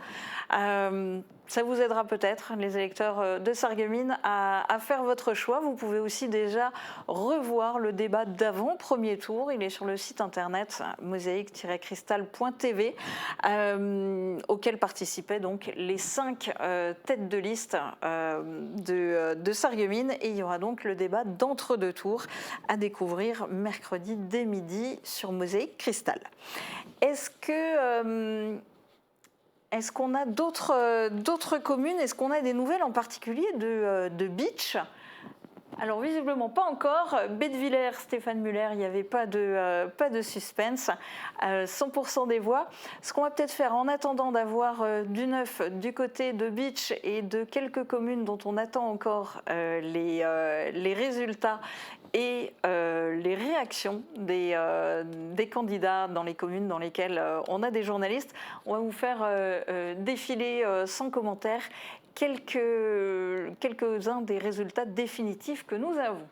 Ça vous aidera peut-être, les électeurs de Sarreguemines, à faire votre choix. Vous pouvez aussi déjà revoir le débat d'avant premier tour. Il est sur le site internet mosaïque-cristal.tv auquel participaient donc les 5 têtes de liste de Sarreguemines. Et il y aura donc le débat d'entre-deux tours à découvrir mercredi dès midi sur Mosaïque Cristal. Est-ce qu'on a d'autres communes? Est-ce qu'on a des nouvelles en particulier de Bitche? Alors visiblement pas encore. Bettevillers, Stéphane Muller, il n'y avait pas de suspense. 100% des voix. Ce qu'on va peut-être faire en attendant d'avoir du neuf du côté de Bitche et de quelques communes dont on attend encore les résultats et les réactions des candidats dans les communes dans lesquelles on a des journalistes, on va vous faire défiler sans commentaire quelques-uns des résultats définitifs que nous avons.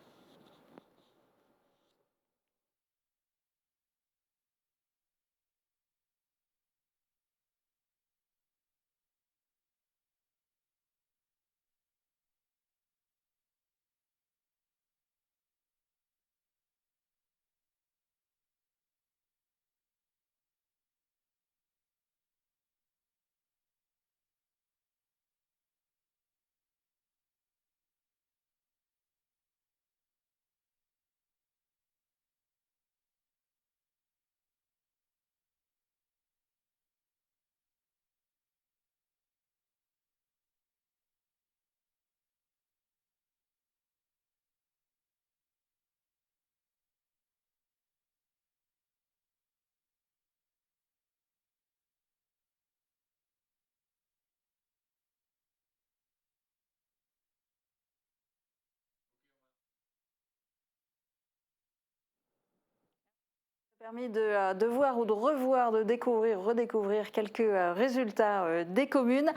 Permis de voir ou de revoir, de découvrir, redécouvrir quelques résultats des communes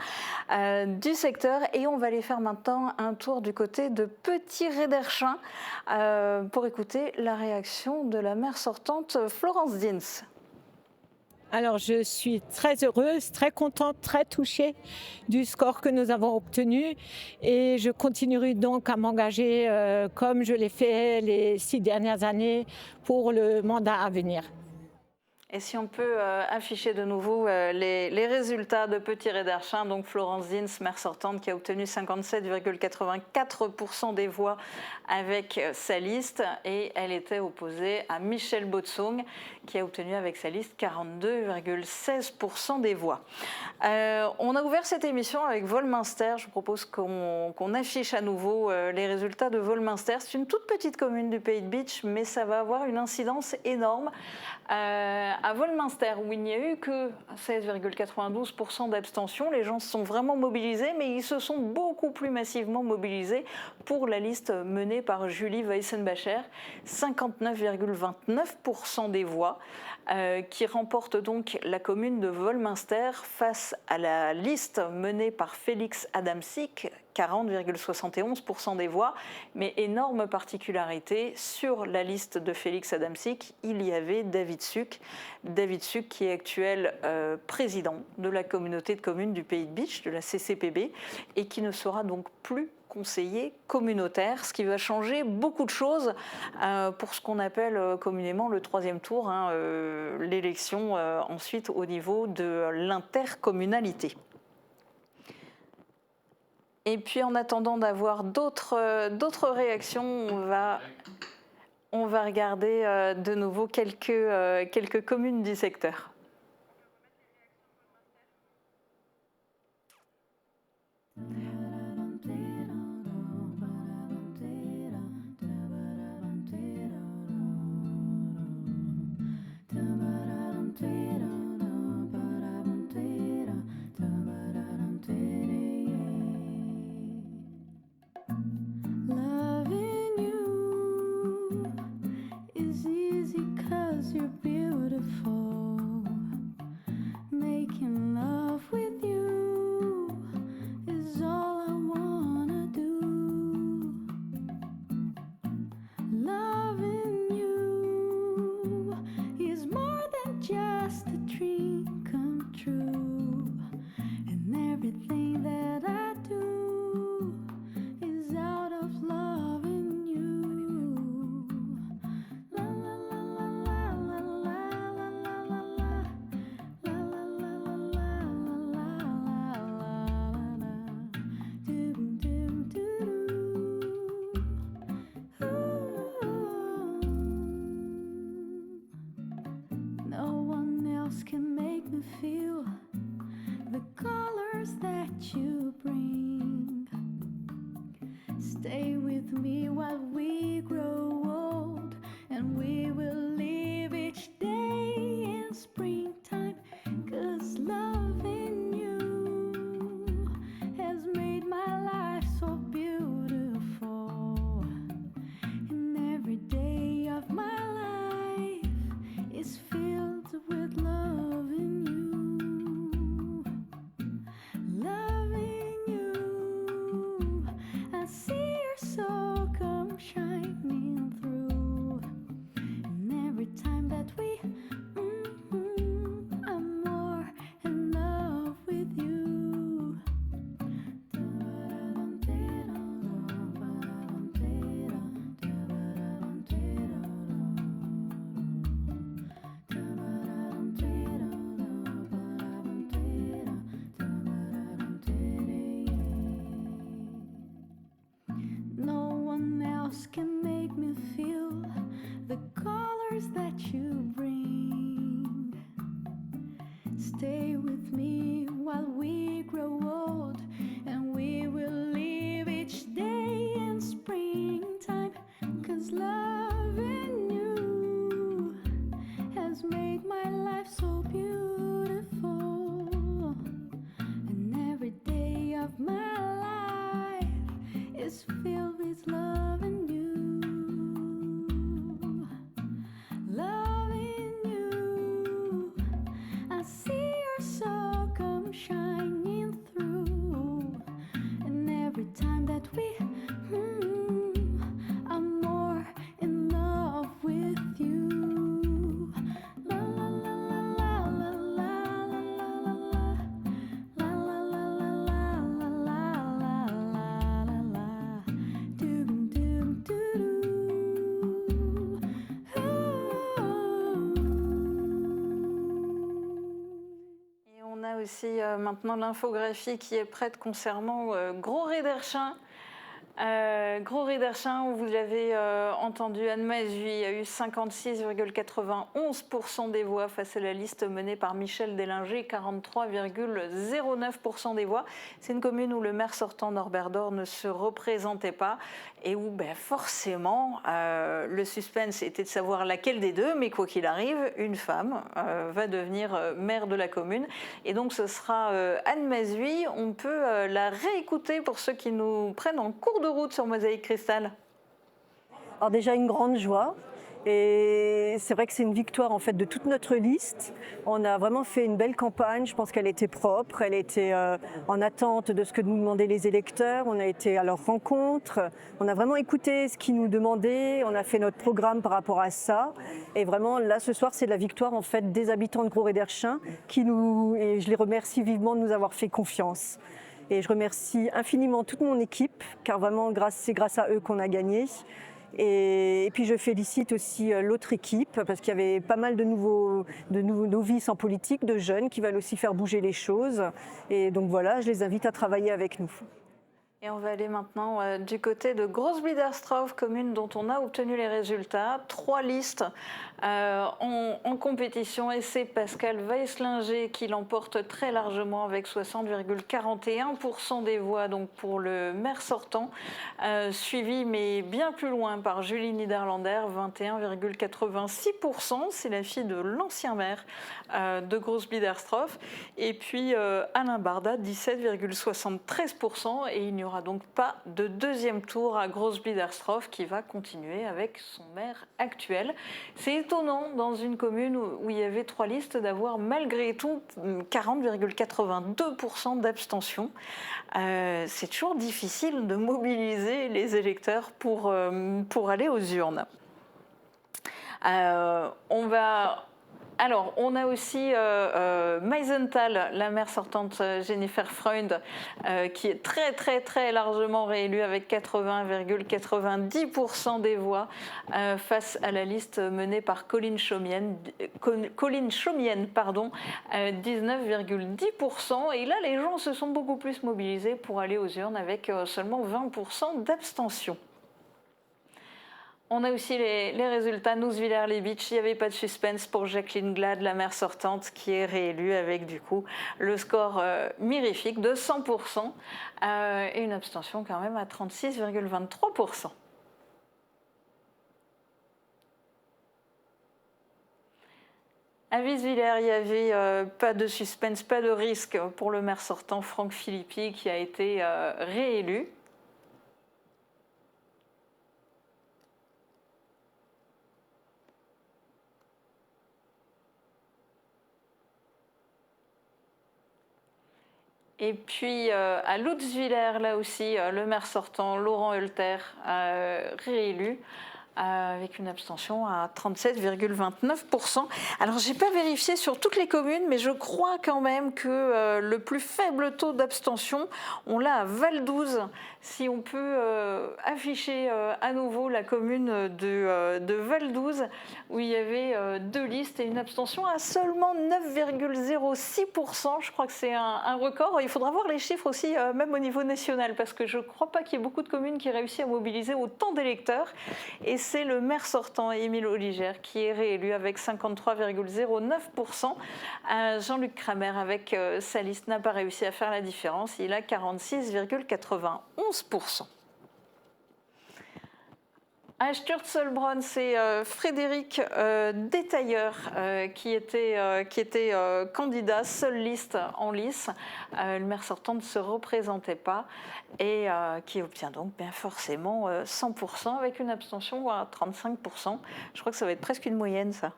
du secteur. Et on va aller faire maintenant un tour du côté de Petit-Réderchin pour écouter la réaction de la maire sortante Florence Dins. Alors je suis très heureuse, très contente, très touchée du score que nous avons obtenu et je continuerai donc à m'engager comme je l'ai fait les 6 dernières années pour le mandat à venir. Et si on peut afficher de nouveau les résultats de Petit-Réderchin, donc Florence Dins, maire sortante, qui a obtenu 57,84% des voix avec sa liste, et elle était opposée à Michel Botsong, qui a obtenu avec sa liste 42,16% des voix. On a ouvert cette émission avec Wolminster. Je vous propose qu'on affiche à nouveau les résultats de Wolminster. C'est une toute petite commune du Pays de Bitche, mais ça va avoir une incidence énorme. À Wolminster, où il n'y a eu que 16,92% d'abstention, les gens se sont vraiment mobilisés, mais ils se sont beaucoup plus massivement mobilisés pour la liste menée par Julie Weissenbacher, 59,29% des voix, qui remporte donc la commune de Wolminster face à la liste menée par Félix Adamczyk, 40,71% des voix, mais énorme particularité, sur la liste de Félix Adamczyk, il y avait David Suc. David Suc qui est actuel président de la communauté de communes du Pays de Bitche, de la CCPB, et qui ne sera donc plus conseiller communautaire, ce qui va changer beaucoup de choses pour ce qu'on appelle communément le 3e tour, l'élection ensuite au niveau de l'intercommunalité. Et puis en attendant d'avoir d'autres réactions, on va regarder de nouveau quelques communes du secteur. Loving you is easy 'cause you're beautiful. Stay with me while we grow old, and we will live each day in springtime, 'cause loving you has made my life so beautiful, and every day of my life is filled with loving you. Loving you, I see your soul come shining through, and every time that we I'm more in love with you. No one else can make me feel the colors that you bring. Stay with me while we grow old, and we will live each day in springtime, 'cause loving you has made my life so beautiful, and every day of my life is filled with loving you. Loving you, I see your soul come shining through, and every time that we I'm more in love with you. La la la la la la la la la la la la la la la la la la. Doom doom doo. Et on a aussi maintenant l'infographie qui est prête concernant Gros Riedersheim. Gros Riedersheim, où vous l'avez entendu, Anne Mazui a eu 56,91% des voix face à la liste menée par Michel Délinger, 43,09% des voix. C'est une commune où le maire sortant Norbert Dor ne se représentait pas et où forcément le suspense était de savoir laquelle des deux, mais quoi qu'il arrive, une femme va devenir maire de la commune. Et donc ce sera Anne Mazui. On peut la réécouter pour ceux qui nous prennent en cours de route sur Mosaïque Cristal. Alors déjà une grande joie, et c'est vrai que c'est une victoire en fait de toute notre liste. On a vraiment fait une belle campagne, je pense qu'elle était propre, elle était en attente de ce que nous demandaient les électeurs, on a été à leur rencontre, on a vraiment écouté ce qu'ils nous demandaient, on a fait notre programme par rapport à ça, et vraiment là ce soir c'est la victoire en fait des habitants de Gros Riedersheim et je les remercie vivement de nous avoir fait confiance. Et je remercie infiniment toute mon équipe, car vraiment c'est grâce à eux qu'on a gagné. Et puis je félicite aussi l'autre équipe, parce qu'il y avait pas mal de nouveaux novices en politique, de jeunes qui veulent aussi faire bouger les choses. Et donc voilà, je les invite à travailler avec nous. Et on va aller maintenant du côté de Großbiederstroff, commune dont on a obtenu les résultats. 3 listes en compétition, et c'est Pascal Weislinger qui l'emporte très largement avec 60,41% des voix donc pour le maire sortant, suivi mais bien plus loin par Julie Niederlander, 21,86%. C'est la fille de l'ancien maire de Großbiederstroff. Et puis Alain Barda, 17,73%. Et il n'y aura donc pas de deuxième tour à Großbiederstroff, qui va continuer avec son maire actuel. C'est étonnant dans une commune où il y avait 3 listes d'avoir malgré tout 40,82% d'abstention. C'est toujours difficile de mobiliser les électeurs pour aller aux urnes. On a aussi Meisenthal, la maire sortante Jennifer Freund, qui est très très très largement réélue avec 80,90% des voix face à la liste menée par Colline Chaumienne, 19,10%. Et là, les gens se sont beaucoup plus mobilisés pour aller aux urnes avec seulement 20% d'abstention. On a aussi les résultats Nousvillers-les-Bitches. Il n'y avait pas de suspense pour Jacqueline Glad, la maire sortante, qui est réélue avec du coup le score mirifique de 100% et une abstention quand même à 36,23%. À Wieswiller, il n'y avait pas de suspense, pas de risque pour le maire sortant Franck Philippi qui a été réélu. Et puis à Lutzwiller, là aussi, le maire sortant, Laurent Hulter, réélu, avec une abstention à 37,29%. Alors, je n'ai pas vérifié sur toutes les communes, mais je crois quand même que le plus faible taux d'abstention, on l'a à Val-d'Ouz. Si on peut afficher à nouveau la commune de Val-d'Ouz, où il y avait 2 listes et une abstention à seulement 9,06%. Je crois que c'est un record. Il faudra voir les chiffres aussi, même au niveau national, parce que je ne crois pas qu'il y ait beaucoup de communes qui réussissent à mobiliser autant d'électeurs. Et c'est le maire sortant, Émile Oligère, qui est réélu avec 53,09%. Jean-Luc Kramer, avec sa liste, n'a pas réussi à faire la différence. Il a 46,91%. À Sturzelbronn, c'est Frédéric Détailleur qui était candidat, seule liste en lice. Le maire sortant ne se représentait pas et qui obtient donc bien forcément 100% avec une abstention à 35%. Je crois que ça va être presque une moyenne, ça.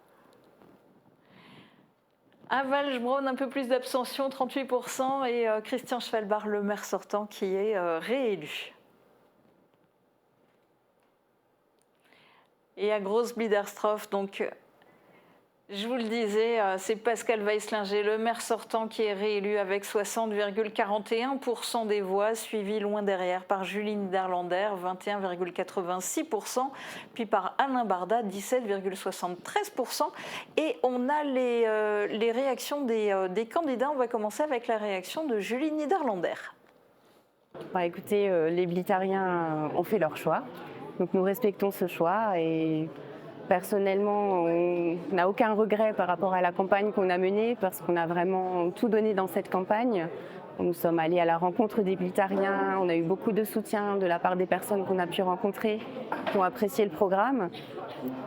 À Walsbronn, un peu plus d'abstention, 38%, et Christian Schwalbach, le maire sortant, qui est réélu. Et à Groß-Biederstroff, donc, je vous le disais, c'est Pascal Weisslinger, le maire sortant, qui est réélu avec 60,41% des voix, suivi loin derrière par Julie Niederlander, 21,86%, puis par Alain Barda, 17,73%. Et on a les réactions des candidats. On va commencer avec la réaction de Julie Niederlander. Bah, écoutez, les Blittariens ont fait leur choix. Donc nous respectons ce choix et personnellement, on n'a aucun regret par rapport à la campagne qu'on a menée parce qu'on a vraiment tout donné dans cette campagne. Nous sommes allés à la rencontre des Blittariens, on a eu beaucoup de soutien de la part des personnes qu'on a pu rencontrer, qui ont apprécié le programme.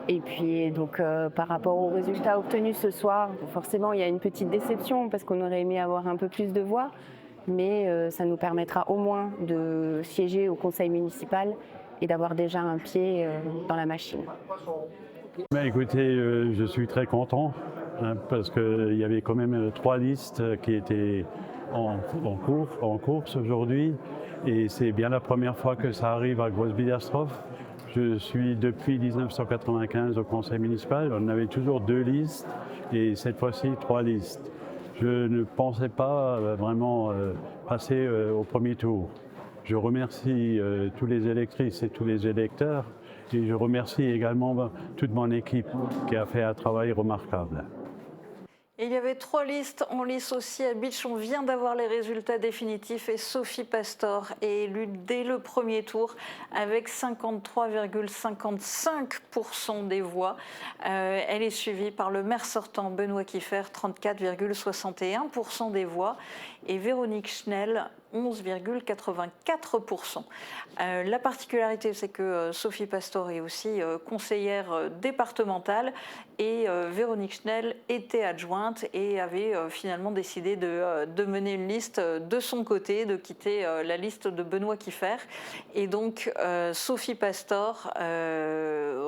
Et puis donc par rapport aux résultats obtenus ce soir, forcément il y a une petite déception parce qu'on aurait aimé avoir un peu plus de voix, mais ça nous permettra au moins de siéger au conseil municipal et d'avoir déjà un pied dans la machine. Écoutez, je suis très content parce qu'il y avait quand même 3 listes qui étaient en course aujourd'hui et c'est bien la première fois que ça arrive à Groß-Biederstroff. Je suis depuis 1995 au conseil municipal, on avait toujours 2 listes et cette fois-ci 3 listes. Je ne pensais pas vraiment passer au premier tour. Je remercie tous les électrices et tous les électeurs et je remercie également toute mon équipe qui a fait un travail remarquable. Et il y avait 3 listes en lice aussi à Bitche. On vient d'avoir les résultats définitifs et Sophie Pastor est élue dès le premier tour avec 53,55% des voix. Elle est suivie par le maire sortant Benoît Kiefer, 34,61% des voix, et Véronique Schnell, 11,84%. La particularité, c'est que Sophie Pastor est aussi conseillère départementale et Véronique Schnell était adjointe et avait finalement décidé de mener une liste de son côté, de quitter la liste de Benoît Kiefer. Et donc Sophie Pastor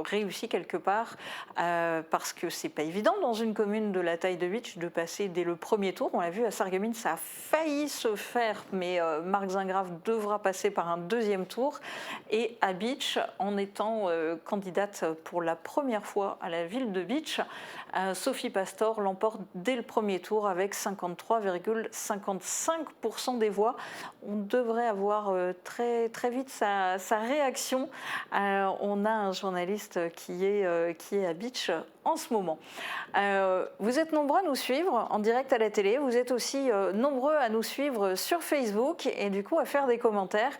réussit quelque part parce que c'est pas évident dans une commune de la taille de Bitche de passer dès le premier tour. On l'a vu à Sarreguemines, ça a failli se faire, mais Marc Zingrave devra passer par un deuxième tour. Et à Bitche, en étant candidate pour la première fois à la ville de Bitche, Sophie Pastor l'emporte dès le premier tour avec 53,55% des voix. On devrait avoir très vite sa réaction. On a un journaliste qui est à Bitche en ce moment. Vous êtes nombreux à nous suivre en direct à la télé. Vous êtes aussi nombreux à nous suivre sur Facebook. Facebook et du coup à faire des commentaires.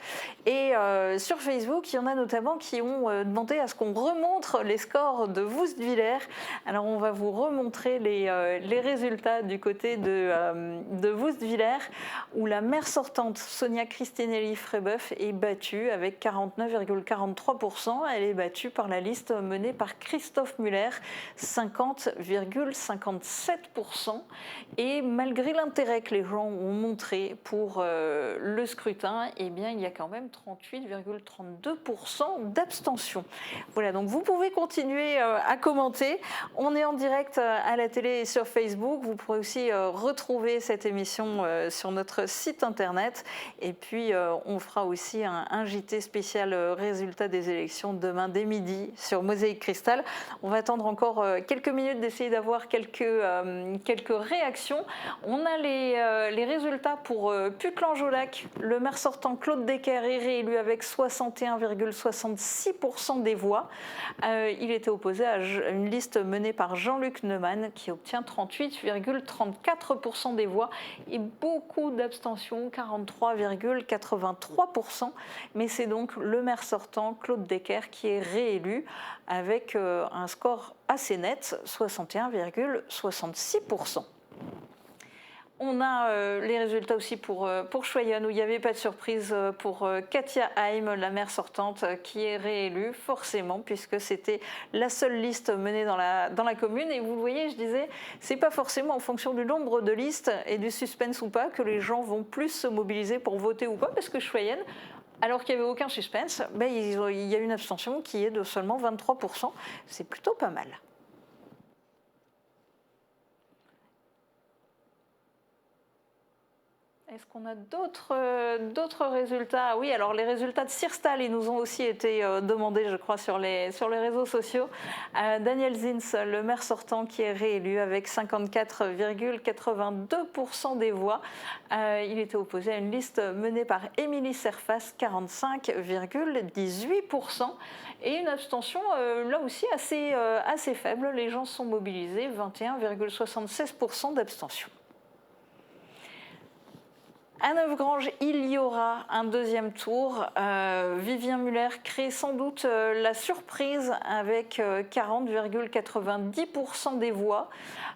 Et sur Facebook, il y en a notamment qui ont demandé à ce qu'on remontre les scores de Woest-Villers. Alors on va vous remontrer les résultats du côté de Woest-Villers, où la maire sortante Sonia Cristinelli Frébeuf est battue avec 49,43%. Elle est battue par la liste menée par Christophe Muller, 50,57%. Et malgré l'intérêt que les gens ont montré pour le scrutin, eh bien, il y a quand même 38,32% d'abstention. Voilà, donc vous pouvez continuer à commenter. On est en direct à la télé et sur Facebook. Vous pourrez aussi retrouver cette émission sur notre site internet. Et puis, on fera aussi un JT spécial résultat des élections demain dès midi sur Mosaïque Cristal. On va attendre encore quelques minutes d'essayer d'avoir quelques réactions. On a les résultats pour Putelange-au-Lac. Le maire sortant Claude Decker est réélu avec 61,66% des voix. Il était opposé à une liste menée par Jean-Luc Neumann qui obtient 38,34% des voix et beaucoup d'abstentions, 43,83%. Mais c'est donc le maire sortant Claude Decker qui est réélu avec un score assez net, 61,66%. On a les résultats aussi pour Choyonne, où il n'y avait pas de surprise pour Katia Haim, la maire sortante, qui est réélue, forcément, puisque c'était la seule liste menée dans la commune. Et vous le voyez, je disais, c'est pas forcément en fonction du nombre de listes et du suspense ou pas que les gens vont plus se mobiliser pour voter ou pas, parce que Choyonne, alors qu'il n'y avait aucun suspense, il y a une abstention qui est de seulement 23%. C'est plutôt pas mal. Est-ce qu'on a d'autres résultats? Oui, alors les résultats de Sirstal, ils nous ont aussi été demandés, je crois, sur les réseaux sociaux. Daniel Zins, le maire sortant, qui est réélu avec 54,82% des voix. Il était opposé à une liste menée par Émilie Serfas, 45,18%. Et une abstention, là aussi, assez faible. Les gens sont mobilisés, 21,76% d'abstention. À Neufgrange, il y aura un deuxième tour. Vivien Muller crée sans doute la surprise avec 40,90% des voix.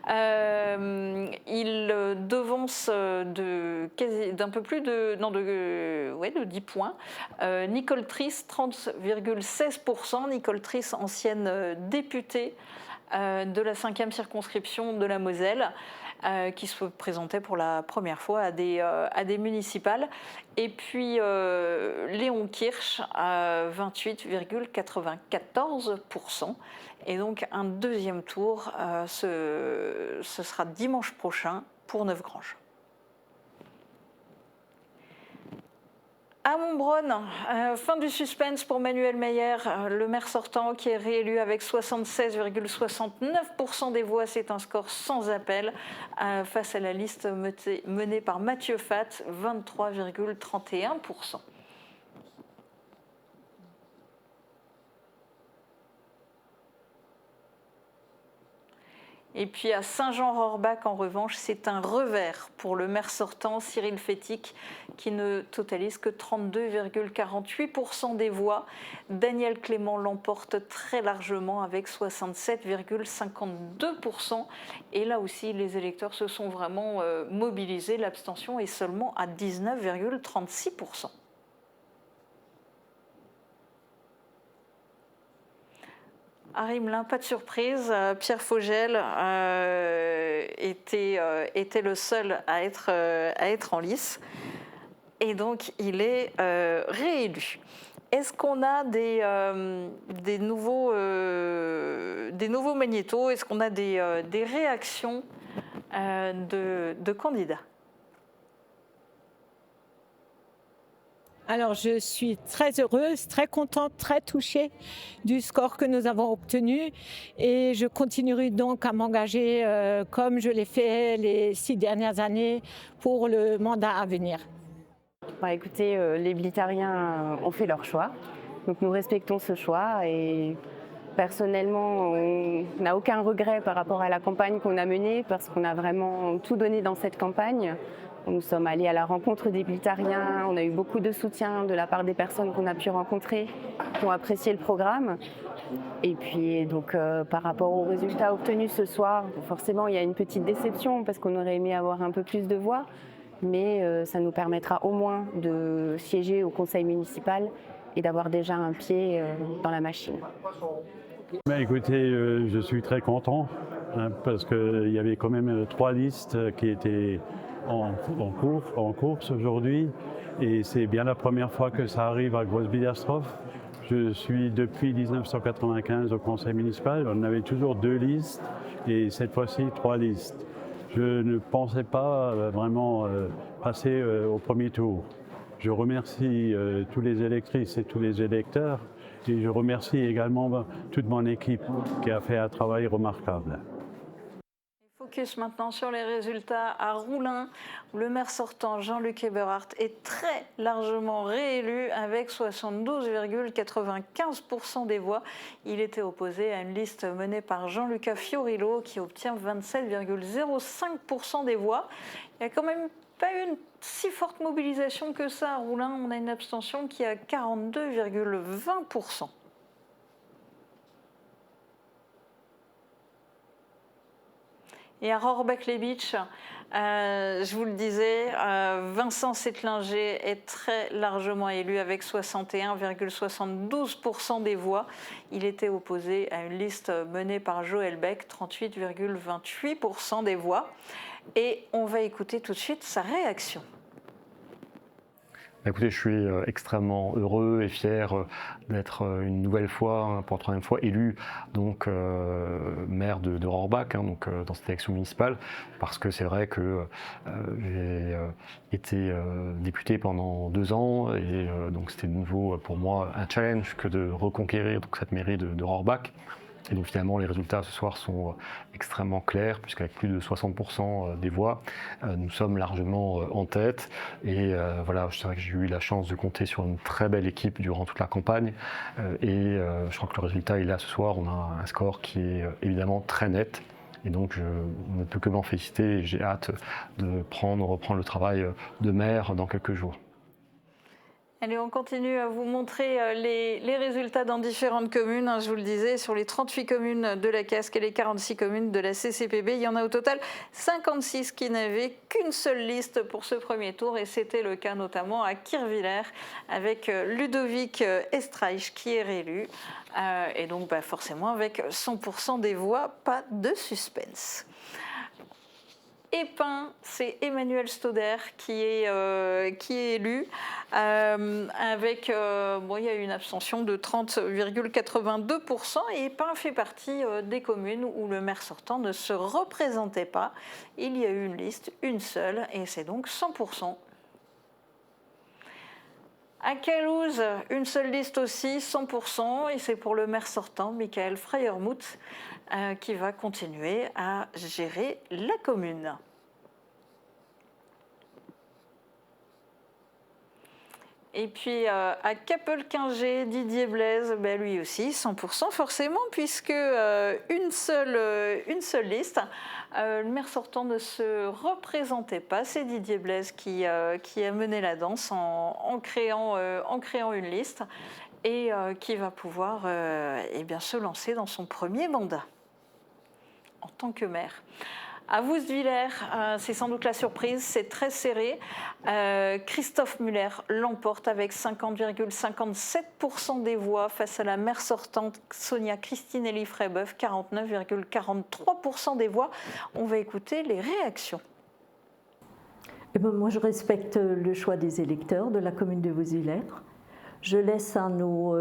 Il devance d'un peu plus de 10 points. Nicole Triss, 30,16%. Nicole Triss, ancienne députée de la 5e circonscription de la Moselle. Qui se présentait pour la première fois à des municipales. Et puis Léon Kirch à 28,94%. Et donc un deuxième tour, ce sera dimanche prochain pour Neufgrange. À Montbronne, fin du suspense pour Manuel Meyer, le maire sortant qui est réélu avec 76,69% des voix. C'est un score sans appel face à la liste menée par Mathieu Fatt, 23,31%. Et puis à Saint-Jean-Rohrbach, en revanche, c'est un revers pour le maire sortant, Cyril Fétic, qui ne totalise que 32,48% des voix. Daniel Clément l'emporte très largement avec 67,52%. Et là aussi, les électeurs se sont vraiment mobilisés. L'abstention est seulement à 19,36%. À Rimelin, pas de surprise, Pierre Fogel était le seul à être en lice et donc il est réélu. Est-ce qu'on a des nouveaux magnétos? Est-ce qu'on a des réactions de candidats? Alors, je suis très heureuse, très contente, très touchée du score que nous avons obtenu et je continuerai donc à m'engager comme je l'ai fait les 6 dernières années pour le mandat à venir. Écoutez, les Blittariens ont fait leur choix, donc nous respectons ce choix et personnellement, on n'a aucun regret par rapport à la campagne qu'on a menée parce qu'on a vraiment tout donné dans cette campagne. Nous sommes allés à la rencontre des Blitariens, on a eu beaucoup de soutien de la part des personnes qu'on a pu rencontrer, qui ont apprécié le programme. Et puis donc par rapport aux résultats obtenus ce soir, forcément il y a une petite déception parce qu'on aurait aimé avoir un peu plus de voix, mais ça nous permettra au moins de siéger au conseil municipal et d'avoir déjà un pied dans la machine. Écoutez, je suis très content parce qu'il y avait quand même 3 listes qui étaient en course aujourd'hui et c'est bien la première fois que ça arrive à Groß-Billersdorf. Je suis depuis 1995 au conseil municipal, on avait toujours 2 listes et cette fois-ci 3 listes. Je ne pensais pas vraiment passer au premier tour. Je remercie tous les électrices et tous les électeurs et je remercie également toute mon équipe qui a fait un travail remarquable. Focus maintenant sur les résultats à Roulin, où le maire sortant Jean-Luc Eberhardt est très largement réélu avec 72,95% des voix. Il était opposé à une liste menée par Jean-Lucas Fiorillo qui obtient 27,05% des voix. Il n'y a quand même pas eu une si forte mobilisation que ça à Roulin. On a une abstention qui est à 42,20%. Et à Rohrbach-les-Bitches, je vous le disais, Vincent Settlinger est très largement élu avec 61,72% des voix. Il était opposé à une liste menée par Joël Beck, 38,28% des voix. Et on va écouter tout de suite sa réaction. Écoutez, je suis extrêmement heureux et fier d'être une nouvelle fois, pour la 3e fois, élu donc maire de Rohrbach, donc dans cette élection municipale, parce que c'est vrai que j'ai été député pendant 2 ans et donc c'était de nouveau pour moi un challenge que de reconquérir donc, cette mairie de Rohrbach. Et donc finalement, les résultats ce soir sont extrêmement clairs, puisqu'avec plus de 60% des voix, nous sommes largement en tête. Et voilà, c'est vrai que j'ai eu la chance de compter sur une très belle équipe durant toute la campagne. Et je crois que le résultat est là ce soir. On a un score qui est évidemment très net. Et donc je ne peux que m'en féliciter et j'ai hâte de reprendre le travail de maire dans quelques jours. Allez, on continue à vous montrer les résultats dans différentes communes. Je vous le disais, sur les 38 communes de la Casque et les 46 communes de la CCPB, il y en a au total 56 qui n'avaient qu'une seule liste pour ce premier tour. Et c'était le cas notamment à Kirchwiller avec Ludovic Estreich qui est réélu. Et donc forcément avec 100% des voix, pas de suspense. Épin, c'est Emmanuel Stauder qui est élu avec, il y a eu une abstention de 30,82% et Épin fait partie des communes où le maire sortant ne se représentait pas. Il y a eu une liste, une seule, et c'est donc 100%. À Calouse, une seule liste aussi, 100%, et c'est pour le maire sortant, Michael Freiermuth, qui va continuer à gérer la commune. Et puis à Capelquinger, Didier Blaise, lui aussi 100% forcément, puisque une seule liste. Le maire sortant ne se représentait pas, c'est Didier Blaise qui a mené la danse en créant une liste et qui va pouvoir se lancer dans son premier mandat en tant que maire. À Woustviller, c'est sans doute la surprise, c'est très serré. Christophe Muller l'emporte avec 50,57% des voix face à la maire sortante Sonia Christinelli Freyboeuf, 49,43% des voix. On va écouter les réactions. Moi, je respecte le choix des électeurs de la commune de Woustviller. Je laisse à nos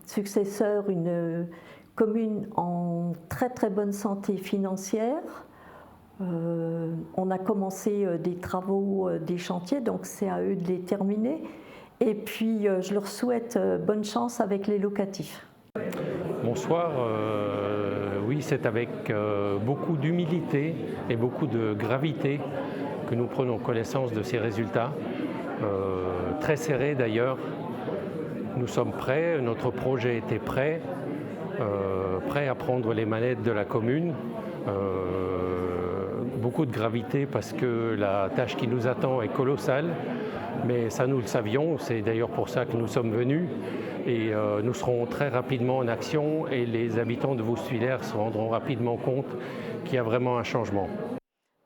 successeurs une commune en très très bonne santé financière. On a commencé des travaux, des chantiers, donc c'est à eux de les terminer. Et puis, je leur souhaite bonne chance avec les locatifs. Bonsoir. Oui, c'est avec beaucoup d'humilité et beaucoup de gravité que nous prenons connaissance de ces résultats. Très serrés d'ailleurs. Nous sommes prêts, notre projet était prêt à prendre les manettes de la commune. beaucoup de gravité parce que la tâche qui nous attend est colossale, mais ça nous le savions, c'est d'ailleurs pour ça que nous sommes venus et nous serons très rapidement en action et les habitants de Vaux-Tuilers se rendront rapidement compte qu'il y a vraiment un changement.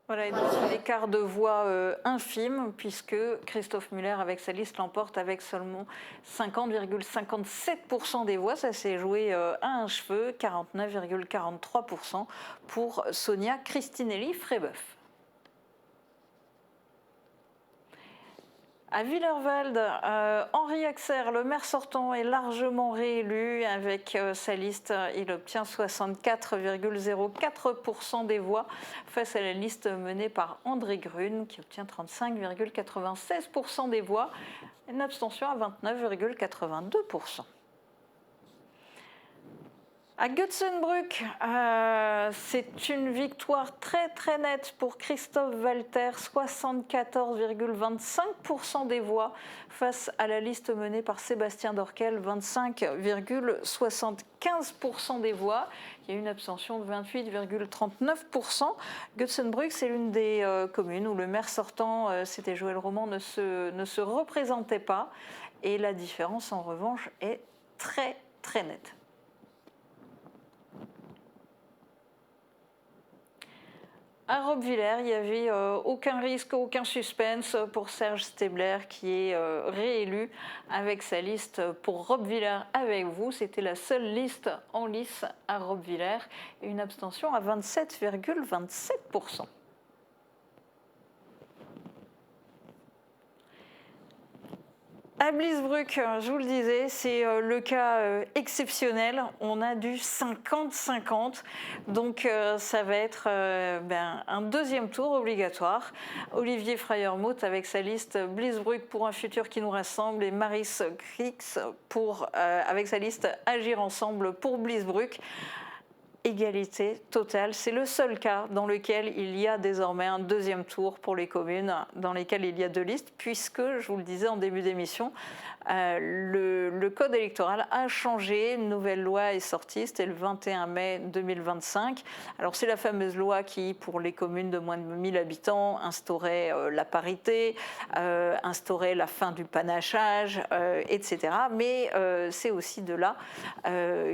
Voilà, et donc un écart de voix infime, puisque Christophe Muller, avec sa liste, l'emporte avec seulement 50,57% des voix. Ça s'est joué à un cheveu, 49,43% pour Sonia Cristinelli-Frébeuf. À Willerwald, Henri Axer, le maire sortant, est largement réélu avec sa liste. Il obtient 64,04% des voix face à la liste menée par André Grune qui obtient 35,96% des voix. Une abstention à 29,82%. À Götzenbrück, c'est une victoire très très nette pour Christophe Walter, 74,25% des voix face à la liste menée par Sébastien Dorkel, 25,75% des voix. Il y a une abstention de 28,39%. Götzenbrück, c'est l'une des communes où le maire sortant, c'était Joël Roman, ne se représentait pas. Et la différence en revanche est très très nette. À Roppwiller, il n'y avait aucun risque, aucun suspense pour Serge Stebler qui est réélu avec sa liste pour Roppwiller avec vous. C'était la seule liste en lice à Roppwiller et une abstention à 27,27%. À Bliesbruck, je vous le disais, c'est le cas exceptionnel. On a du 50-50, donc ça va être un deuxième tour obligatoire. Olivier Freiermuth avec sa liste Bliesbruck pour un futur qui nous rassemble et Maris Krix avec sa liste Agir ensemble pour Bliesbruck. Égalité totale. C'est le seul cas dans lequel il y a désormais un deuxième tour pour les communes dans lesquelles il y a deux listes, puisque, je vous le disais en début d'émission, le code électoral a changé, une nouvelle loi est sortie, c'était le 21 mai 2025. Alors c'est la fameuse loi qui, pour les communes de moins de 1000 habitants, instaurait la parité, instaurait la fin du panachage, etc. Mais c'est aussi de là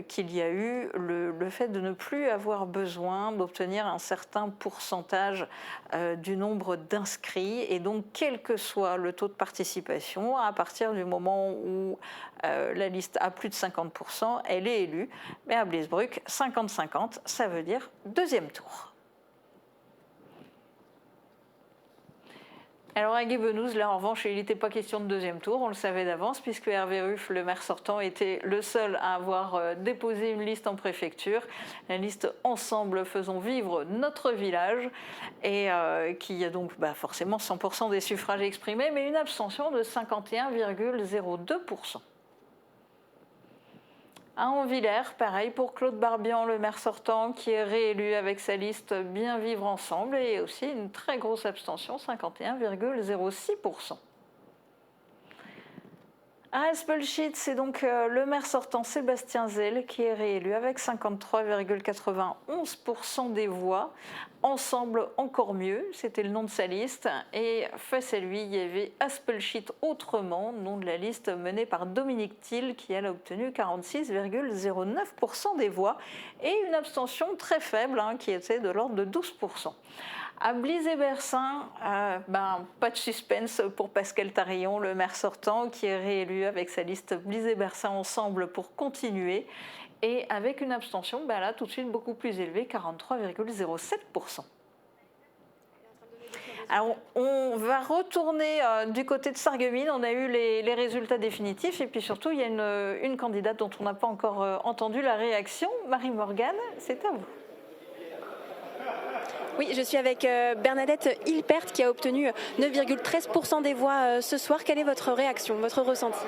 qu'il y a eu le fait de ne plus avoir besoin d'obtenir un certain pourcentage du nombre d'inscrits. Et donc, quel que soit le taux de participation, à partir du moment où la liste a plus de 50%, elle est élue. Mais à Bliesbruck, 50-50, ça veut dire deuxième tour. Alors à Guébenouz, là en revanche, il n'était pas question de deuxième tour, on le savait d'avance, puisque Hervé Ruff, le maire sortant, était le seul à avoir déposé une liste en préfecture, la liste Ensemble faisons vivre notre village, et qui a donc forcément 100% des suffrages exprimés, mais une abstention de 51,02%. À Anvillers, pareil pour Claude Barbian, le maire sortant, qui est réélu avec sa liste Bien vivre ensemble et aussi une très grosse abstention, 51,06%. À Aspelshit, c'est donc le maire sortant Sébastien Zell qui est réélu avec 53,91% des voix. Ensemble encore mieux, c'était le nom de sa liste. Et face à lui, il y avait Aspelshit autrement, nom de la liste menée par Dominique Thiel qui elle a obtenu 46,09% des voix et une abstention très faible qui était de l'ordre de 12%. À Blies-et-Bersin, pas de suspense pour Pascal Tarillon, le maire sortant, qui est réélu avec sa liste Blies-et-Bersin Ensemble pour continuer. Et avec une abstention, là tout de suite beaucoup plus élevée, 43,07%. Alors, on va retourner du côté de Sarreguemines. On a eu les résultats définitifs et puis surtout, il y a une candidate dont on n'a pas encore entendu la réaction. Marie-Morgane, c'est à vous. Oui, je suis avec Bernadette Hilpert qui a obtenu 9,13% des voix ce soir. Quelle est votre réaction, votre ressenti ?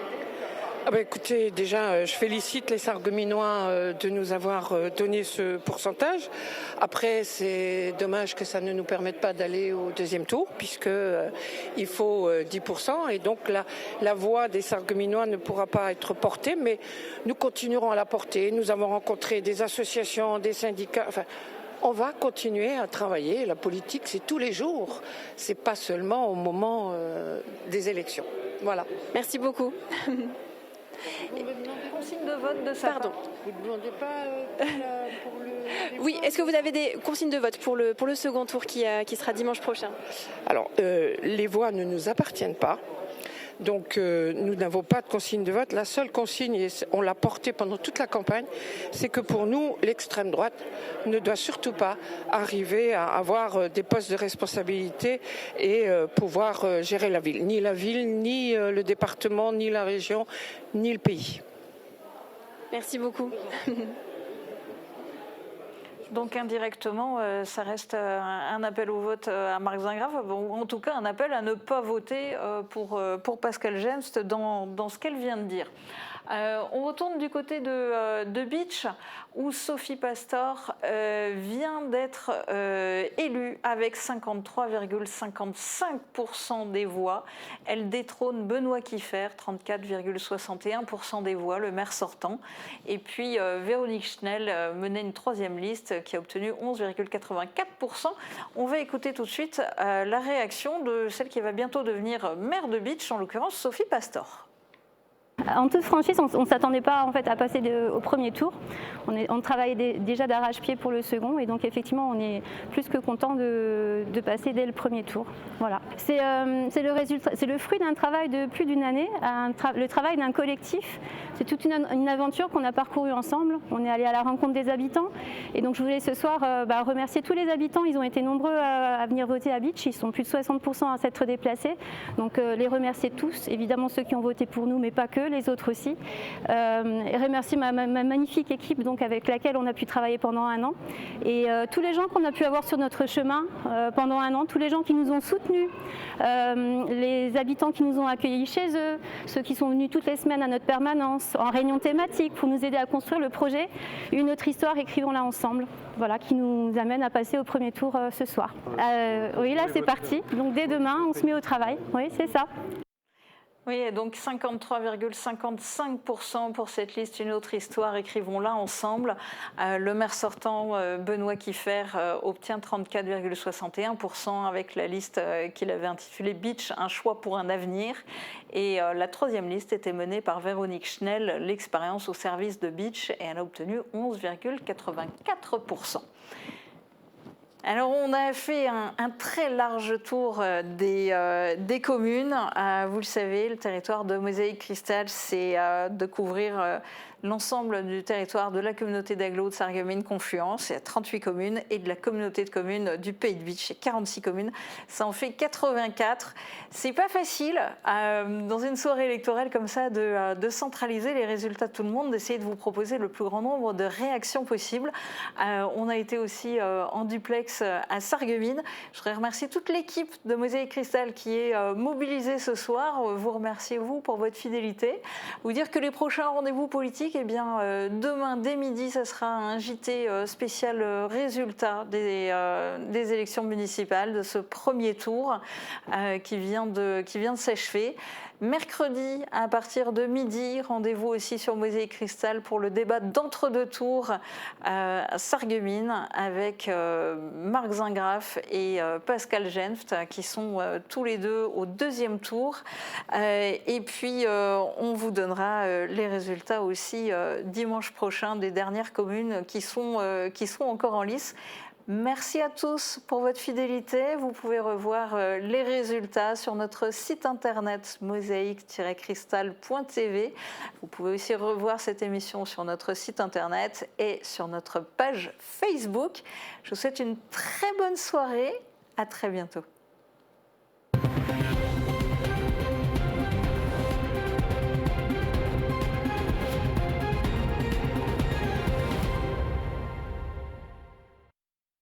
Écoutez, déjà, je félicite les Sarregueminois de nous avoir donné ce pourcentage. Après, c'est dommage que ça ne nous permette pas d'aller au deuxième tour, puisqu'il faut 10%. Et donc, la voix des Sarregueminois ne pourra pas être portée, mais nous continuerons à la porter. Nous avons rencontré des associations, des syndicats. on va continuer à travailler. La politique, c'est tous les jours. C'est pas seulement au moment des élections. Voilà. Merci beaucoup. Consigne de vote de sa Pardon. part. Vous ne demandez pas pour le... Oui, est-ce que vous avez des consignes de vote pour le second tour qui sera dimanche prochain? Alors, les voix ne nous appartiennent pas. Donc nous n'avons pas de consigne de vote. La seule consigne, et on l'a portée pendant toute la campagne, c'est que pour nous, l'extrême droite ne doit surtout pas arriver à avoir des postes de responsabilité et pouvoir gérer la ville. Ni la ville, ni le département, ni la région, ni le pays. Merci beaucoup. Donc indirectement, ça reste un appel au vote à Marc Zingraff, ou en tout cas un appel à ne pas voter pour Pascale Jenst dans ce qu'elle vient de dire. On retourne du côté de Bitche, où Sophie Pastor vient d'être élue avec 53,55% des voix. Elle détrône Benoît Kieffer, 34,61% des voix, le maire sortant. Et puis Véronique Schnell menait une troisième liste qui a obtenu 11,84%. On va écouter tout de suite la réaction de celle qui va bientôt devenir maire de Bitche, en l'occurrence Sophie Pastor. En toute franchise, on ne s'attendait pas en fait à passer au premier tour. On travaillait déjà d'arrache-pied pour le second, et donc effectivement on est plus que content de passer dès le premier tour. Voilà. C'est le fruit d'un travail de plus d'une année, le travail d'un collectif. C'est toute une aventure qu'on a parcourue ensemble. On est allé à la rencontre des habitants, et donc je voulais ce soir remercier tous les habitants. Ils ont été nombreux à venir voter à Bitche. Ils sont plus de 60% à s'être déplacés. Donc les remercier tous, évidemment ceux qui ont voté pour nous, mais pas que, les autres aussi. Et remercier ma magnifique équipe donc, avec laquelle on a pu travailler pendant un an. Et tous les gens qu'on a pu avoir sur notre chemin pendant un an, tous les gens qui nous ont soutenus, les habitants qui nous ont accueillis chez eux, ceux qui sont venus toutes les semaines à notre permanence, en réunion thématique pour nous aider à construire le projet. Une autre histoire, écrivons-la ensemble. Voilà, qui nous amène à passer au premier tour ce soir. Oui, là c'est parti. Donc dès demain, on se met au travail. Oui, c'est ça. Oui, et donc 53,55% pour cette liste, une autre histoire, écrivons-la ensemble. Le maire sortant, Benoît Kieffer, obtient 34,61% avec la liste qu'il avait intitulée Bitche, un choix pour un avenir. Et la troisième liste était menée par Véronique Schnell, l'expérience au service de Bitche, et elle a obtenu 11,84%. Alors on a fait un très large tour des communes. Vous le savez, le territoire de Mosaïque Cristal, c'est de couvrir l'ensemble du territoire de la communauté d'agglo de Sarreguemines-Confluence, il y a 38 communes, et de la communauté de communes du Pays de Bitche, il y a 46 communes, ça en fait 84. C'est pas facile, dans une soirée électorale comme ça, de centraliser les résultats de tout le monde, d'essayer de vous proposer le plus grand nombre de réactions possibles. On a été aussi en duplex à Sarreguemines. Je voudrais remercier toute l'équipe de Mosaïque Cristal qui est mobilisée ce soir. Vous remercier, vous, pour votre fidélité. Vous dire que les prochains rendez-vous politiques, eh bien, demain, dès midi, ça sera un JT spécial résultat des élections municipales de ce premier tour qui vient de s'achever. Mercredi, à partir de midi, rendez-vous aussi sur Mosaïque Cristal pour le débat d'entre-deux tours à Sarreguemines avec Marc Zingraff et Pascale Jenst qui sont tous les deux au deuxième tour. Et puis, on vous donnera les résultats aussi dimanche prochain des dernières communes qui sont encore en lice. Merci à tous pour votre fidélité. Vous pouvez revoir les résultats sur notre site internet mosaïque-cristal.tv. Vous pouvez aussi revoir cette émission sur notre site internet et sur notre page Facebook. Je vous souhaite une très bonne soirée. À très bientôt.